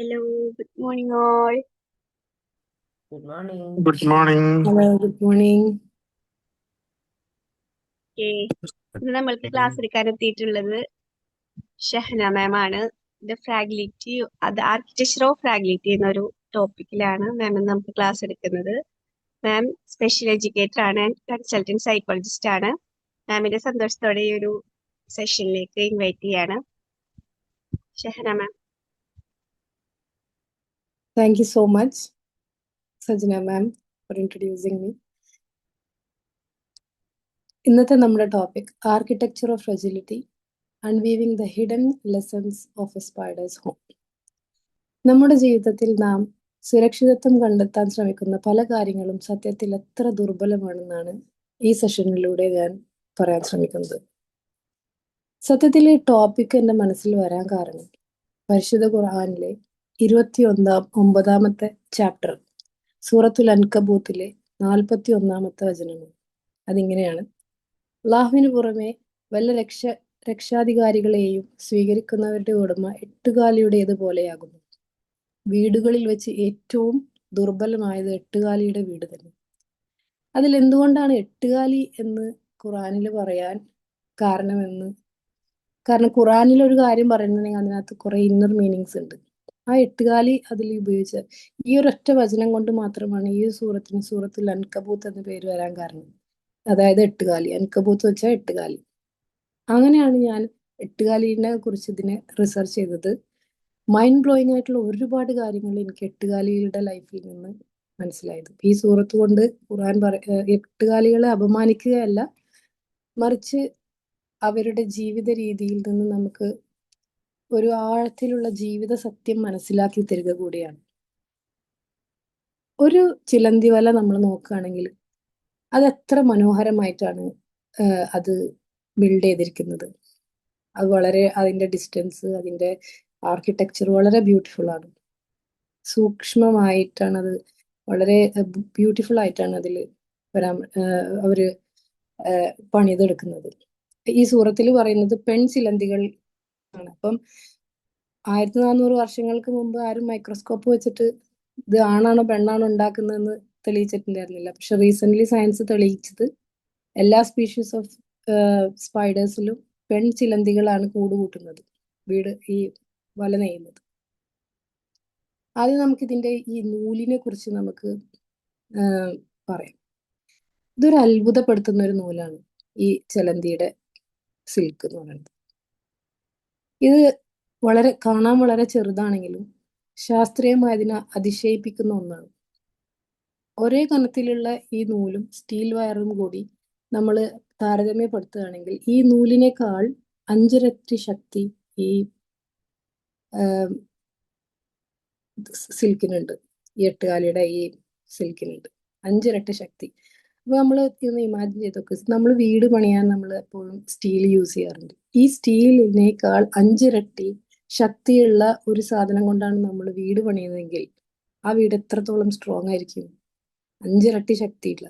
Hello, good morning all. Good morning. Good morning. Hello, good morning. Okay. ഇന്ന് നമ്മൾക്ക് class എടുക്കാൻ എത്തിയിട്ടുള്ളത് ഷഹന മാം ആണ്. ഫ്രാഗിലിറ്റി ആർക്കിടെക്ചർ ഓഫ് ഫ്രാഗിലിറ്റി എന്നൊരു ടോപ്പിക്കിലാണ് മാം നമുക്ക് ക്ലാസ് എടുക്കുന്നത്. മാം സ്പെഷ്യൽ എഡ്യൂക്കേറ്റർ ആണ്, കൺസൾട്ടന്റ് സൈക്കോളജിസ്റ്റ് ആണ്. മാമിന്റെ സന്തോഷത്തോടെ ഈ ഒരു സെഷനിലേക്ക് ഇൻവൈറ്റ് ചെയ്യാണ്. ഷഹന മാം. Thank you so much, Sajna ma'am, for introducing me. ഇന്നത്തെ നമ്മുടെ topic architecture of fragility unweaving the hidden lessons of a spider's home. നമ്മുടെ ജീവിതത്തിൽ നാം സുരക്ഷിതത്വം കണ്ടെത്താൻ ശ്രമിക്കുന്ന പല കാര്യങ്ങളും സത്യത്തിൽ എത്ര ദുർബലമാണെന്നാണ് ഈ സെഷനിലൂടെ ഞാൻ പറയാൻ ശ്രമിക്കുന്നത്. സത്യത്തിൽ ഈ ടോപ്പിക് എൻ്റെ മനസ്സിൽ വരാൻ കാരണം പരിശുദ്ധ ഖുർആനിലെ 29ാമത്തെ ചാപ്റ്റർ സൂറത്തുൽ അൻകബൂത്തിലെ 41ാമത്തെ വചനമാണ്. അതിങ്ങനെയാണ്: അല്ലാഹുവിന് പുറമെ വല്ല രക്ഷാധികാരികളെയും സ്വീകരിക്കുന്നവരുടെ ഉടമ എട്ടുകാലിയുടേതുപോലെയാകുന്നു. വീടുകളിൽ വെച്ച് ഏറ്റവും ദുർബലമായത് എട്ടുകാലിയുടെ വീട് തന്നെ. അതിൽ എന്തുകൊണ്ടാണ് എട്ടുകാലി എന്ന് ഖുറാനിൽ പറയാൻ കാരണം ഖുറാനിൽ ഒരു കാര്യം പറയുന്നുണ്ടെങ്കിൽ അതിനകത്ത് കുറെ ഇന്നർ മീനിങ്സ് ഉണ്ട്. ആ എട്ടുകാലി അതിൽ ഉപയോഗിച്ച ഈ ഒരൊറ്റ വചനം കൊണ്ട് മാത്രമാണ് ഈ സൂറത്തിന് സൂറത്തുൽ അൻകബൂത്ത് എന്ന പേര് വരാൻ കാരണം. അതായത് എട്ടുകാലി, അൻകബൂത്ത് വെച്ചാൽ എട്ടുകാലി. അങ്ങനെയാണ് ഞാൻ എട്ടുകാലിനെ കുറിച്ച് ഇതിനെ റിസർച്ച് ചെയ്തത്. മൈൻഡ് ബ്ലോയിങ് ആയിട്ടുള്ള ഒരുപാട് കാര്യങ്ങൾ എനിക്ക് എട്ടുകാലികളുടെ ലൈഫിൽ നിന്ന് മനസ്സിലായത്. ഈ സൂറത്ത് കൊണ്ട് ഖുർആൻ എട്ടുകാലികളെ അപമാനിക്കുകയല്ല, മറിച്ച് അവരുടെ ജീവിത രീതിയിൽ നിന്ന് നമുക്ക് ഒരു ആഴത്തിലുള്ള ജീവിത സത്യം മനസ്സിലാക്കി തരിക കൂടിയാണ്. ഒരു ചിലന്തി വല നമ്മൾ നോക്കുകയാണെങ്കിൽ അത് എത്ര മനോഹരമായിട്ടാണ് അത് ബിൽഡ് ചെയ്തിരിക്കുന്നത്. അത് വളരെ അതിൻ്റെ ഡിസ്റ്റൻസ്, അതിൻ്റെ ആർക്കിടെക്ചർ വളരെ ബ്യൂട്ടിഫുൾ ആണ്. സൂക്ഷ്മമായിട്ടാണ് അത്, വളരെ ബ്യൂട്ടിഫുൾ ആയിട്ടാണ് അതിൽ അവര് പണിതെടുക്കുന്നത്. ഈ സൂറത്തിൽ പറയുന്നത് പെൺചിലന്തികൾ ആണ്. അപ്പം 1400 വർഷങ്ങൾക്ക് മുമ്പ് ആരും മൈക്രോസ്കോപ്പ് വെച്ചിട്ട് ഇത് ആണാണോ പെണ്ണാണോ ഉണ്ടാക്കുന്നതെന്ന് തെളിയിച്ചിട്ടുണ്ടായിരുന്നില്ല. പക്ഷെ റീസെന്റ് സയൻസ് തെളിയിച്ചത് എല്ലാ സ്പീഷീസ് ഓഫ് സ്പൈഡേഴ്സിലും പെൺചിലന്തികളാണ് കൂടുകൂട്ടുന്നത്, ഈ വല നെയ്യുന്നത്. ആദ്യം നമുക്കിതിന്റെ ഈ നൂലിനെ കുറിച്ച് നമുക്ക് പറയാം. ഇതൊരു അത്ഭുതപ്പെടുത്തുന്ന ഒരു നൂലാണ് ഈ ചിലന്തിയുടെ സിൽക്ക് എന്ന് പറയുന്നത്. ഇത് കാണാൻ വളരെ ചെറുതാണെങ്കിലും ശാസ്ത്രീയമായി അതിനെ അതിശയിപ്പിക്കുന്ന ഒന്നാണ്. ഒരേ കനത്തിലുള്ള ഈ നൂലും സ്റ്റീൽ വയറും കൂടി നമ്മൾ താരതമ്യപ്പെടുത്തുകയാണെങ്കിൽ ഈ നൂലിനേക്കാൾ 5 ഇരട്ടി ശക്തി ഈ സിൽക്കിനുണ്ട്. ഈ എട്ടുകാലിയുടെ ഈ സിൽക്കിനുണ്ട് 5 ഇരട്ടി ശക്തി. അപ്പൊ നമ്മൾ ഒന്ന് ഇമാജിൻ ചെയ്തൊക്കെ, നമ്മൾ വീട് പണിയാൻ നമ്മൾ എപ്പോഴും സ്റ്റീൽ യൂസ് ചെയ്യാറുണ്ട്. ഈ സ്റ്റീലിനേക്കാൾ 5 ഇരട്ടി ശക്തിയുള്ള ഒരു സാധനം കൊണ്ടാണ് നമ്മൾ വീട് പണിയുന്നതെങ്കിൽ ആ വീട് എത്രത്തോളം സ്ട്രോങ് ആയിരിക്കും? 5 ഇരട്ടി ശക്തിയില്ല.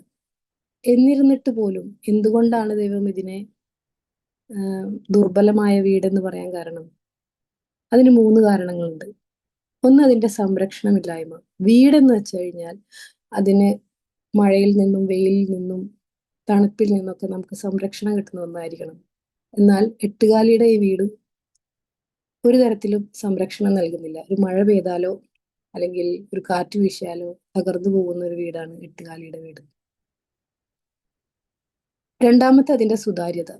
എന്നിരുന്നിട്ട് പോലും എന്തുകൊണ്ടാണ് ദൈവം ഇതിനെ ദുർബലമായ വീടെന്ന് പറയാൻ കാരണം? അതിന് 3 കാരണങ്ങളുണ്ട്. ഒന്ന്, അതിന്റെ സംരക്ഷണമില്ലായ്മ. വീടെന്ന് വെച്ച് കഴിഞ്ഞാൽ അതിന് മഴയിൽ നിന്നും വെയിലിൽ നിന്നും തണുപ്പിൽ നിന്നൊക്കെ നമുക്ക് സംരക്ഷണം കിട്ടുന്ന ഒന്നായിരിക്കണം. എന്നാൽ എട്ടുകാലിയുടെ ഈ വീട് ഒരു തരത്തിലും സംരക്ഷണം നൽകുന്നില്ല. ഒരു മഴ പെയ്താലോ അല്ലെങ്കിൽ ഒരു കാറ്റ് വീശിയാലോ തകർന്നു പോകുന്ന ഒരു വീടാണ് എട്ടുകാലിയുടെ വീട്. രണ്ടാമത്തെ, അതിന്റെ സുതാര്യത,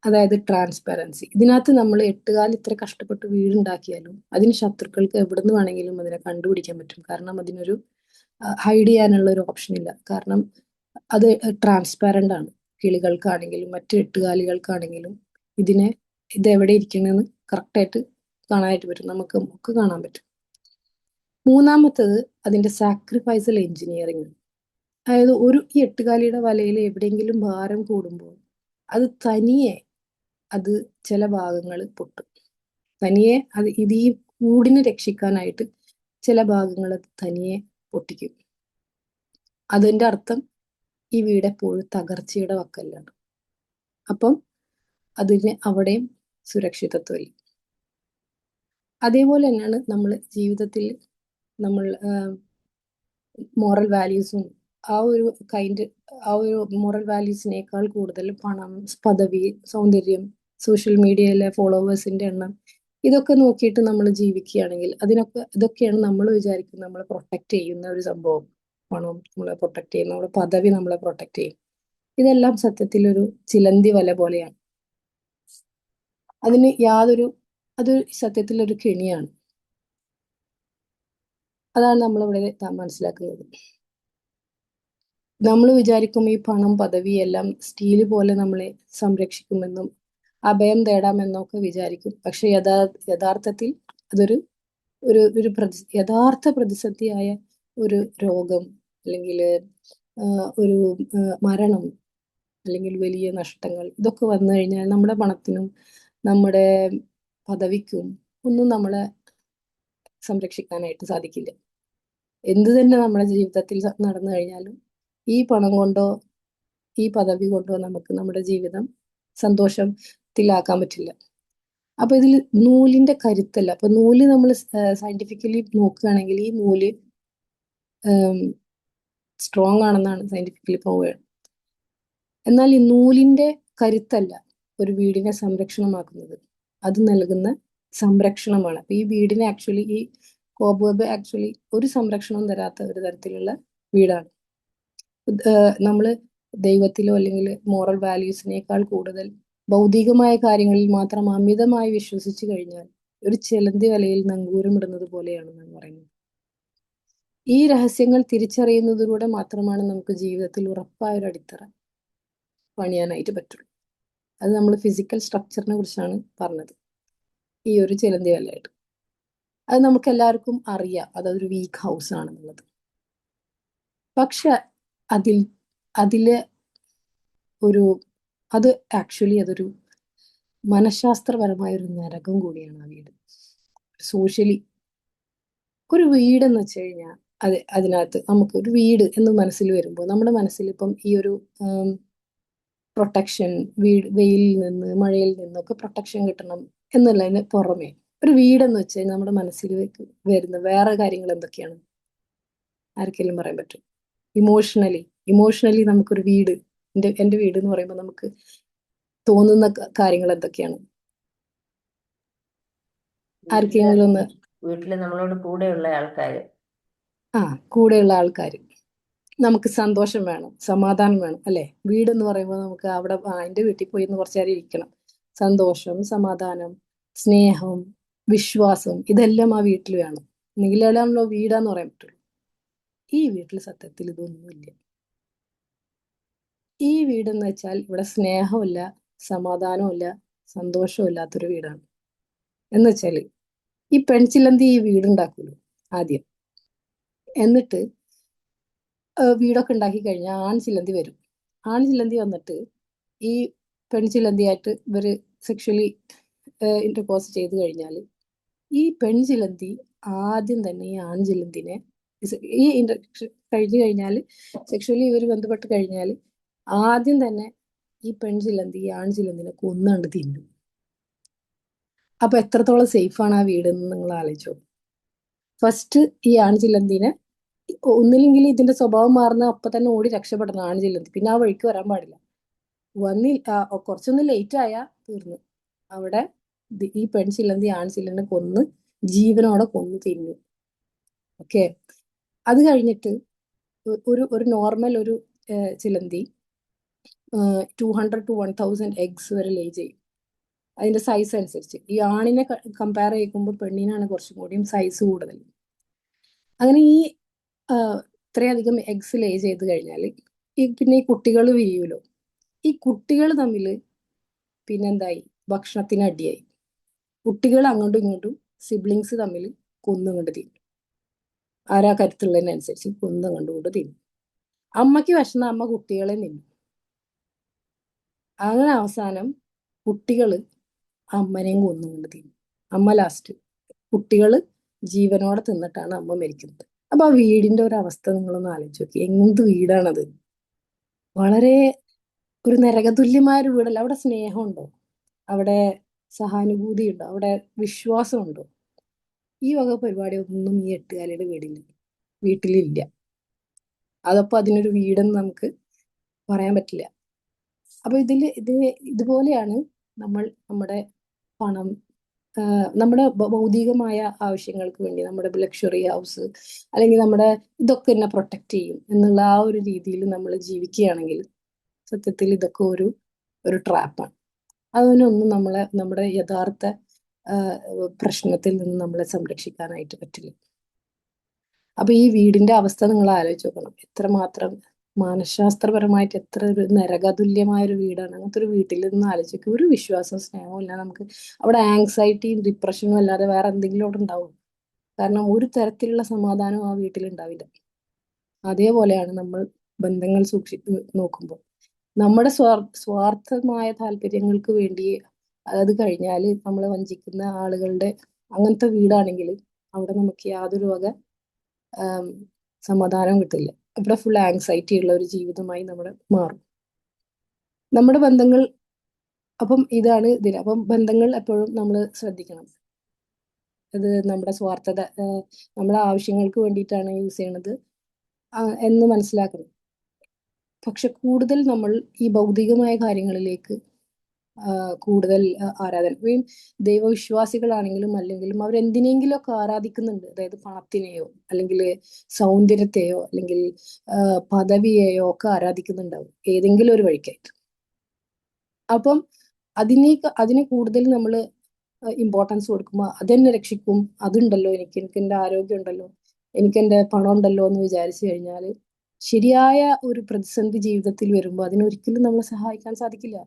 അതായത് ട്രാൻസ്പെറൻസി. ഇതിനകത്ത് നമ്മൾ എട്ടുകാലി ഇത്ര കഷ്ടപ്പെട്ട് വീടുണ്ടാക്കിയാലും അതിന് ശത്രുക്കൾക്ക് എവിടുന്ന് വേണമെങ്കിലും അതിനെ കണ്ടുപിടിക്കാൻ പറ്റും. കാരണം അതിനൊരു ഹൈഡ് ചെയ്യാനുള്ള ഒരു ഓപ്ഷൻ ഇല്ല. കാരണം അത് ട്രാൻസ്പാരന്റ് ആണ്. കിളികൾക്കാണെങ്കിലും മറ്റു എട്ടുകാലികൾക്കാണെങ്കിലും ഇത് എവിടെ ഇരിക്കണമെന്ന് കറക്റ്റായിട്ട് കാണാനായിട്ട് പറ്റും. നമുക്ക് കാണാൻ പറ്റും. മൂന്നാമത്തത് അതിന്റെ സാക്രിഫൈസൽ എഞ്ചിനീയറിംഗ്. അതായത് ഈ എട്ടുകാലിയുടെ വലയിൽ എവിടെയെങ്കിലും ഭാരം കൂടുമ്പോൾ അത് തനിയെ ചില ഭാഗങ്ങൾ പൊട്ടും. തനിയെ ഈ കൂടിനെ രക്ഷിക്കാനായിട്ട് ചില ഭാഗങ്ങൾ തനിയെ പൊട്ടിക്കും. അതിന്റെ അർത്ഥം ഈ വീട് എപ്പോഴും തകർച്ചയുടെ വക്കല്ലാണ്. അപ്പം അതിന് അവിടെയും സുരക്ഷിതത്വമില്ല. അതേപോലെ തന്നെയാണ് നമ്മൾ ജീവിതത്തിൽ നമ്മൾ മോറൽ വാല്യൂസും ആ ഒരു മോറൽ വാല്യൂസിനേക്കാൾ കൂടുതൽ പണം, പദവി, സൗന്ദര്യം, സോഷ്യൽ മീഡിയയിലെ ഫോളോവേഴ്സിന്റെ എണ്ണം, ഇതൊക്കെ നോക്കിയിട്ട് നമ്മൾ ജീവിക്കുകയാണെങ്കിൽ ഇതൊക്കെയാണ് നമ്മൾ വിചാരിക്കുന്നത് നമ്മളെ പ്രൊട്ടക്ട് ചെയ്യുന്ന ഒരു സംഭവം. പണം നമ്മളെ പ്രൊട്ടക്ട് ചെയ്യും, നമ്മുടെ പദവി നമ്മളെ പ്രൊട്ടക്ട് ചെയ്യും. ഇതെല്ലാം സത്യത്തിൽ ഒരു ചിലന്തി വല പോലെയാണ്. അതിന് അത് സത്യത്തിൽ ഒരു കെണിയാണ്. അതാണ് നമ്മളിവിടെ മനസ്സിലാക്കുന്നത്. നമ്മൾ വിചാരിക്കും ഈ പണം, പദവി എല്ലാം സ്റ്റീല് പോലെ നമ്മളെ സംരക്ഷിക്കുമെന്നും അഭയം തേടാമെന്നൊക്കെ വിചാരിക്കും. പക്ഷെ യഥാർത്ഥത്തിൽ അതൊരു യഥാർത്ഥ പ്രതിസന്ധിയായ ഒരു രോഗം, അല്ലെങ്കിൽ ഒരു മരണം, അല്ലെങ്കിൽ വലിയ നഷ്ടങ്ങൾ, ഇതൊക്കെ വന്നു കഴിഞ്ഞാൽ നമ്മുടെ പണത്തിനും നമ്മുടെ പദവിക്കും ഒന്നും നമ്മളെ സംരക്ഷിക്കാനായിട്ട് സാധിക്കില്ല. എന്ത് തന്നെ നമ്മുടെ ജീവിതത്തിൽ നടന്നു കഴിഞ്ഞാലും ഈ പണം കൊണ്ടോ ഈ പദവി കൊണ്ടോ നമുക്ക് നമ്മുടെ ജീവിതം സന്തോഷത്തിലാക്കാൻ പറ്റില്ല. അപ്പൊ ഇതിൽ നൂലിന്റെ കരുത്തല്ല. അപ്പൊ നൂല് നമ്മൾ സയന്റിഫിക്കലി നോക്കുകയാണെങ്കിൽ ഈ നൂല് സ്ട്രോങ് ആണെന്നാണ് സയന്റിഫിക്കലി പ്രൂവ്. എന്നാൽ ഈ നൂലിന്റെ കരുത്തല്ല ഒരു വീടിനെ സംരക്ഷണമാക്കുന്നത്, അത് നൽകുന്ന സംരക്ഷണമാണ്. അപ്പൊ ഈ വീടിനെ ഈ കോബ്വെബ് ഒരു സംരക്ഷണവും തരാത്ത ഒരു തരത്തിലുള്ള വീടാണ്. നമ്മൾ ദൈവത്തിലോ അല്ലെങ്കിൽ മോറൽ വാല്യൂസിനേക്കാൾ കൂടുതൽ ഭൗതികമായ കാര്യങ്ങളിൽ മാത്രം അമിതമായി വിശ്വസിച്ചു കഴിഞ്ഞാൽ ഒരു ചിലന്തി വലയിൽ നങ്കൂരമിടുന്നത് പോലെയാണെന്നാണ് പറയുന്നത്. ഈ രഹസ്യങ്ങൾ തിരിച്ചറിയുന്നതിലൂടെ മാത്രമാണ് നമുക്ക് ജീവിതത്തിൽ ഉറപ്പായ ഒരു അടിത്തറ പണിയാനായിട്ട് പറ്റുള്ളൂ. അത് നമ്മൾ ഫിസിക്കൽ സ്ട്രക്ചറിനെ കുറിച്ചാണ് പറഞ്ഞത്, ഈ ഒരു ചിലന്തി വലയായിട്ട്. അത് നമുക്ക് എല്ലാവർക്കും അറിയാം, അതൊരു വീക്ക് ഹൗസ് ആണെന്നുള്ളത്. പക്ഷെ അതില് അതൊരു മനഃശാസ്ത്രപരമായ ഒരു നരകം കൂടിയാണ് ആ വീട്. സോഷ്യലി ഒരു വീടെന്ന് വെച്ച് കഴിഞ്ഞാൽ അതിനകത്ത് നമുക്ക് ഒരു വീട് എന്ന് മനസ്സിൽ വരുമ്പോൾ നമ്മുടെ മനസ്സിൽ ഇപ്പം ഈ ഒരു പ്രൊട്ടക്ഷൻ, വെയിലിൽ നിന്ന്, മഴയിൽ നിന്നൊക്കെ പ്രൊട്ടക്ഷൻ കിട്ടണം എന്നുള്ളതിന് പുറമെ ഒരു വീടെന്ന് വെച്ച് കഴിഞ്ഞാൽ നമ്മുടെ മനസ്സിൽ വരുന്ന വേറെ കാര്യങ്ങൾ എന്തൊക്കെയാണ്? ആർക്കെങ്കിലും പറയാൻ പറ്റും? ഇമോഷണലി നമുക്കൊരു വീട്, എന്റെ വീട് എന്ന് പറയുമ്പോൾ നമുക്ക് തോന്നുന്ന കാര്യങ്ങൾ എന്തൊക്കെയാണ്? ആർക്കെങ്കിലും ഒന്ന്. വീട്ടില് നമ്മളോട് കൂടെയുള്ള ആൾക്കാര്. കൂടെയുള്ള ആൾക്കാർ. നമുക്ക് സന്തോഷം വേണം, സമാധാനം വേണം, അല്ലെ? വീടെന്ന് പറയുമ്പോൾ നമുക്ക് അവിടെ എന്റെ വീട്ടിൽ പോയി ഒന്ന് കുറച്ചു നേരം ഇരിക്കണം. സന്തോഷം, സമാധാനം, സ്നേഹം, വിശ്വാസം, ഇതെല്ലാം ആ വീട്ടിൽ വേണം. എന്നെങ്കിലാണല്ലോ വീടാന്ന് പറയാൻ പറ്റുള്ളൂ. ഈ വീട്ടിൽ സത്യത്തിൽ ഇതൊന്നുമില്ല. ഈ വീടെന്ന് വെച്ചാൽ ഇവിടെ സ്നേഹമില്ല, സമാധാനമില്ല, സന്തോഷവും ഇല്ലാത്തൊരു വീടാണ്. എന്ന് വെച്ചാല് ഈ പെൺചിലന്തി ഈ വീടുണ്ടാക്കുമല്ലോ ആദ്യം, എന്നിട്ട് വീടൊക്കെ ഉണ്ടാക്കി കഴിഞ്ഞാൽ ആൺചിലന്തി വരും. ആൺചിലന്തി വന്നിട്ട് ഈ പെൺചിലന്തിയായിട്ട് ഇവര് സെക്ഷലി ഇന്റർകോഴ്സ് ചെയ്ത് കഴിഞ്ഞാൽ ഈ പെൺചിലന്തി ആദ്യം തന്നെ ഈ ആൺചിലന്തിനെ ഈ ഇന്റർകോഴ്സ് കഴിഞ്ഞു കഴിഞ്ഞാൽ, സെക്ഷലി ഇവർ ബന്ധപ്പെട്ട് കഴിഞ്ഞാൽ ആദ്യം തന്നെ ഈ പെൺചിലന്തി ഈ ആൺചിലന്തിനെ കൊന്നുകൊണ്ട് തിന്നും. അപ്പൊ എത്രത്തോളം സേഫാണ് ആ വീടെന്ന് നിങ്ങൾ ആലോചിച്ചോ. ഫസ്റ്റ് ഈ ആൺചിലന്തിനെ ഒന്നില്ലെങ്കിൽ ഇതിന്റെ സ്വഭാവം മാറുന്ന അപ്പൊ തന്നെ ഓടി രക്ഷപ്പെടണം ആൺചിലന്തി, പിന്നെ ആ വഴിക്ക് വരാൻ പാടില്ല. കുറച്ചൊന്ന് ലേറ്റ് ആയാ തീർന്നു. അവിടെ ഈ പെൺചിലന്തി ആൺചിലന്തിനെ കൊന്ന് ജീവനോടെ കൊന്നു തിന്നു. ഓക്കെ. അത് കഴിഞ്ഞിട്ട് ഒരു നോർമൽ ഒരു ചിലന്തി 200 to 1000 എഗ്സ് വരെ ലേ ചെയ്യും, അതിന്റെ സൈസ് അനുസരിച്ച്. ഈ ആണിനെ കമ്പയർ ചെയ്യുമ്പോൾ പെണ്ണിനാണ് കുറച്ചും കൂടിയും സൈസ് കൂടുതൽ. അങ്ങനെ ഈ ഇത്രയധികം എഗ്സ് ലേ ചെയ്ത് കഴിഞ്ഞാൽ പിന്നെ ഈ കുട്ടികൾ വിരിയുമല്ലോ. ഈ കുട്ടികൾ തമ്മിൽ പിന്നെന്തായി? ഭക്ഷണത്തിന് അടിയായി. കുട്ടികൾ അങ്ങോട്ടും ഇങ്ങോട്ടും സിബ്ലിങ്സ് തമ്മിൽ കൊന്നുകൊണ്ട് തിന്നും. ആരാ കരുത്തുള്ളതിനനുസരിച്ച് കൊന്നു കണ്ടുകൊണ്ട് തിന്നും. അമ്മയ്ക്ക് വിശന്ന അമ്മ കുട്ടികളെ തിന്നും. അങ്ങനെ അവസാനം കുട്ടികള് അമ്മനെയും കൊന്നുകൊണ്ട് തിന്നും. അമ്മ ലാസ്റ്റ്, കുട്ടികള് ജീവനോടെ തിന്നിട്ടാണ് അമ്മ മരിക്കുന്നത്. അപ്പൊ ആ വീടിന്റെ ഒരു അവസ്ഥ നിങ്ങളൊന്ന് ആലോചിച്ച് നോക്കി. എന്ത് വീടാണത്? വളരെ ഒരു നരകതുല്യമായ ഒരു വീടല്ല. അവിടെ സ്നേഹമുണ്ടോ? അവിടെ സഹാനുഭൂതി ഉണ്ടോ? അവിടെ വിശ്വാസമുണ്ടോ? ഈ വക പരിപാടി ഒന്നും ഈ എട്ടുകാലിയുടെ വീട്ടിലില്ല. അതപ്പോ അതിനൊരു വീടെന്ന് നമുക്ക് പറയാൻ പറ്റില്ല. അപ്പൊ ഇതുപോലെയാണ് നമ്മുടെ പണം നമ്മുടെ ഭൗതികമായ ആവശ്യങ്ങൾക്ക് വേണ്ടി നമ്മുടെ ലക്ഷറി ഹൗസ് അല്ലെങ്കിൽ നമ്മുടെ ഇതൊക്കെ എന്നെ പ്രൊട്ടക്ട് ചെയ്യും എന്നുള്ള ആ ഒരു രീതിയിൽ നമ്മൾ ജീവിക്കുകയാണെങ്കിൽ സത്യത്തിൽ ഇതൊക്കെ ഒരു ട്രാപ്പാണ്. അതിനൊന്നും നമ്മുടെ യഥാർത്ഥ പ്രശ്നത്തിൽ നിന്ന് നമ്മളെ സംരക്ഷിക്കാനായിട്ട് പറ്റില്ല. അപ്പൊ ഈ വീടിന്റെ അവസ്ഥ നിങ്ങൾ ആലോചിച്ച് നോക്കണം. എത്രമാത്രം മനഃശാസ്ത്രപരമായിട്ട് എത്ര ഒരു നരകതുല്യമായ ഒരു വീടാണ്. അങ്ങനത്തെ ഒരു വീട്ടിൽ നിന്ന് ആലോചിക്കുക. ഒരു വിശ്വാസവും സ്നേഹവും ഇല്ല നമുക്ക്. അവിടെ ആങ്സൈറ്റിയും ഡിപ്രഷനും അല്ലാതെ വേറെ എന്തെങ്കിലും അവിടെ ഉണ്ടാവും. കാരണം ഒരു തരത്തിലുള്ള സമാധാനവും ആ വീട്ടിൽ ഉണ്ടാവില്ല. അതേപോലെയാണ് നമ്മൾ ബന്ധങ്ങൾ നോക്കുമ്പോൾ നമ്മുടെ സ്വാർത്ഥമായ താല്പര്യങ്ങൾക്ക് വേണ്ടി അത് കഴിഞ്ഞാൽ നമ്മളെ വഞ്ചിക്കുന്ന ആളുകളുടെ അങ്ങനത്തെ വീടാണെങ്കിൽ അവിടെ നമുക്ക് യാതൊരു വക സമാധാനം കിട്ടില്ല. ഇവിടെ ഫുൾ ആങ്സൈറ്റി ഉള്ള ഒരു ജീവിതമായി നമ്മൾ മാറും. നമ്മുടെ ബന്ധങ്ങൾ അപ്പം ഇതാണ് ഇതിൽ. അപ്പം ബന്ധങ്ങൾ എപ്പോഴും നമ്മൾ ശ്രദ്ധിക്കണം. അത് നമ്മുടെ സ്വാർത്ഥത നമ്മുടെ ആവശ്യങ്ങൾക്ക് വേണ്ടിയിട്ടാണ് യൂസ് ചെയ്യണത് എന്ന് മനസ്സിലാക്കണം. പക്ഷെ കൂടുതൽ നമ്മൾ ഈ ഭൗതികമായ കാര്യങ്ങളിലേക്ക് കൂടുതൽ ആരാധന ദൈവവിശ്വാസികളാണെങ്കിലും അല്ലെങ്കിലും അവരെന്തിനെങ്കിലും ഒക്കെ ആരാധിക്കുന്നുണ്ട്. അതായത് പണത്തിനെയോ അല്ലെങ്കിൽ സൗന്ദര്യത്തെയോ അല്ലെങ്കിൽ പദവിയെയോ ഒക്കെ ആരാധിക്കുന്നുണ്ടാവും ഏതെങ്കിലും ഒരു വഴിക്കായിട്ട്. അപ്പം അതിന് കൂടുതൽ നമ്മൾ ഇമ്പോർട്ടൻസ് കൊടുക്കുമ്പോൾ അതെന്നെ രക്ഷിക്കും, അതുണ്ടല്ലോ എനിക്ക് എൻ്റെ ആരോഗ്യം ഉണ്ടല്ലോ, എനിക്ക് എൻ്റെ പണം ഉണ്ടല്ലോ എന്ന് വിചാരിച്ചു കഴിഞ്ഞാൽ ശരിയായ ഒരു പ്രതിസന്ധി ജീവിതത്തിൽ വരുമ്പോൾ അതിനൊരിക്കലും നമ്മളെ സഹായിക്കാൻ സാധിക്കില്ല.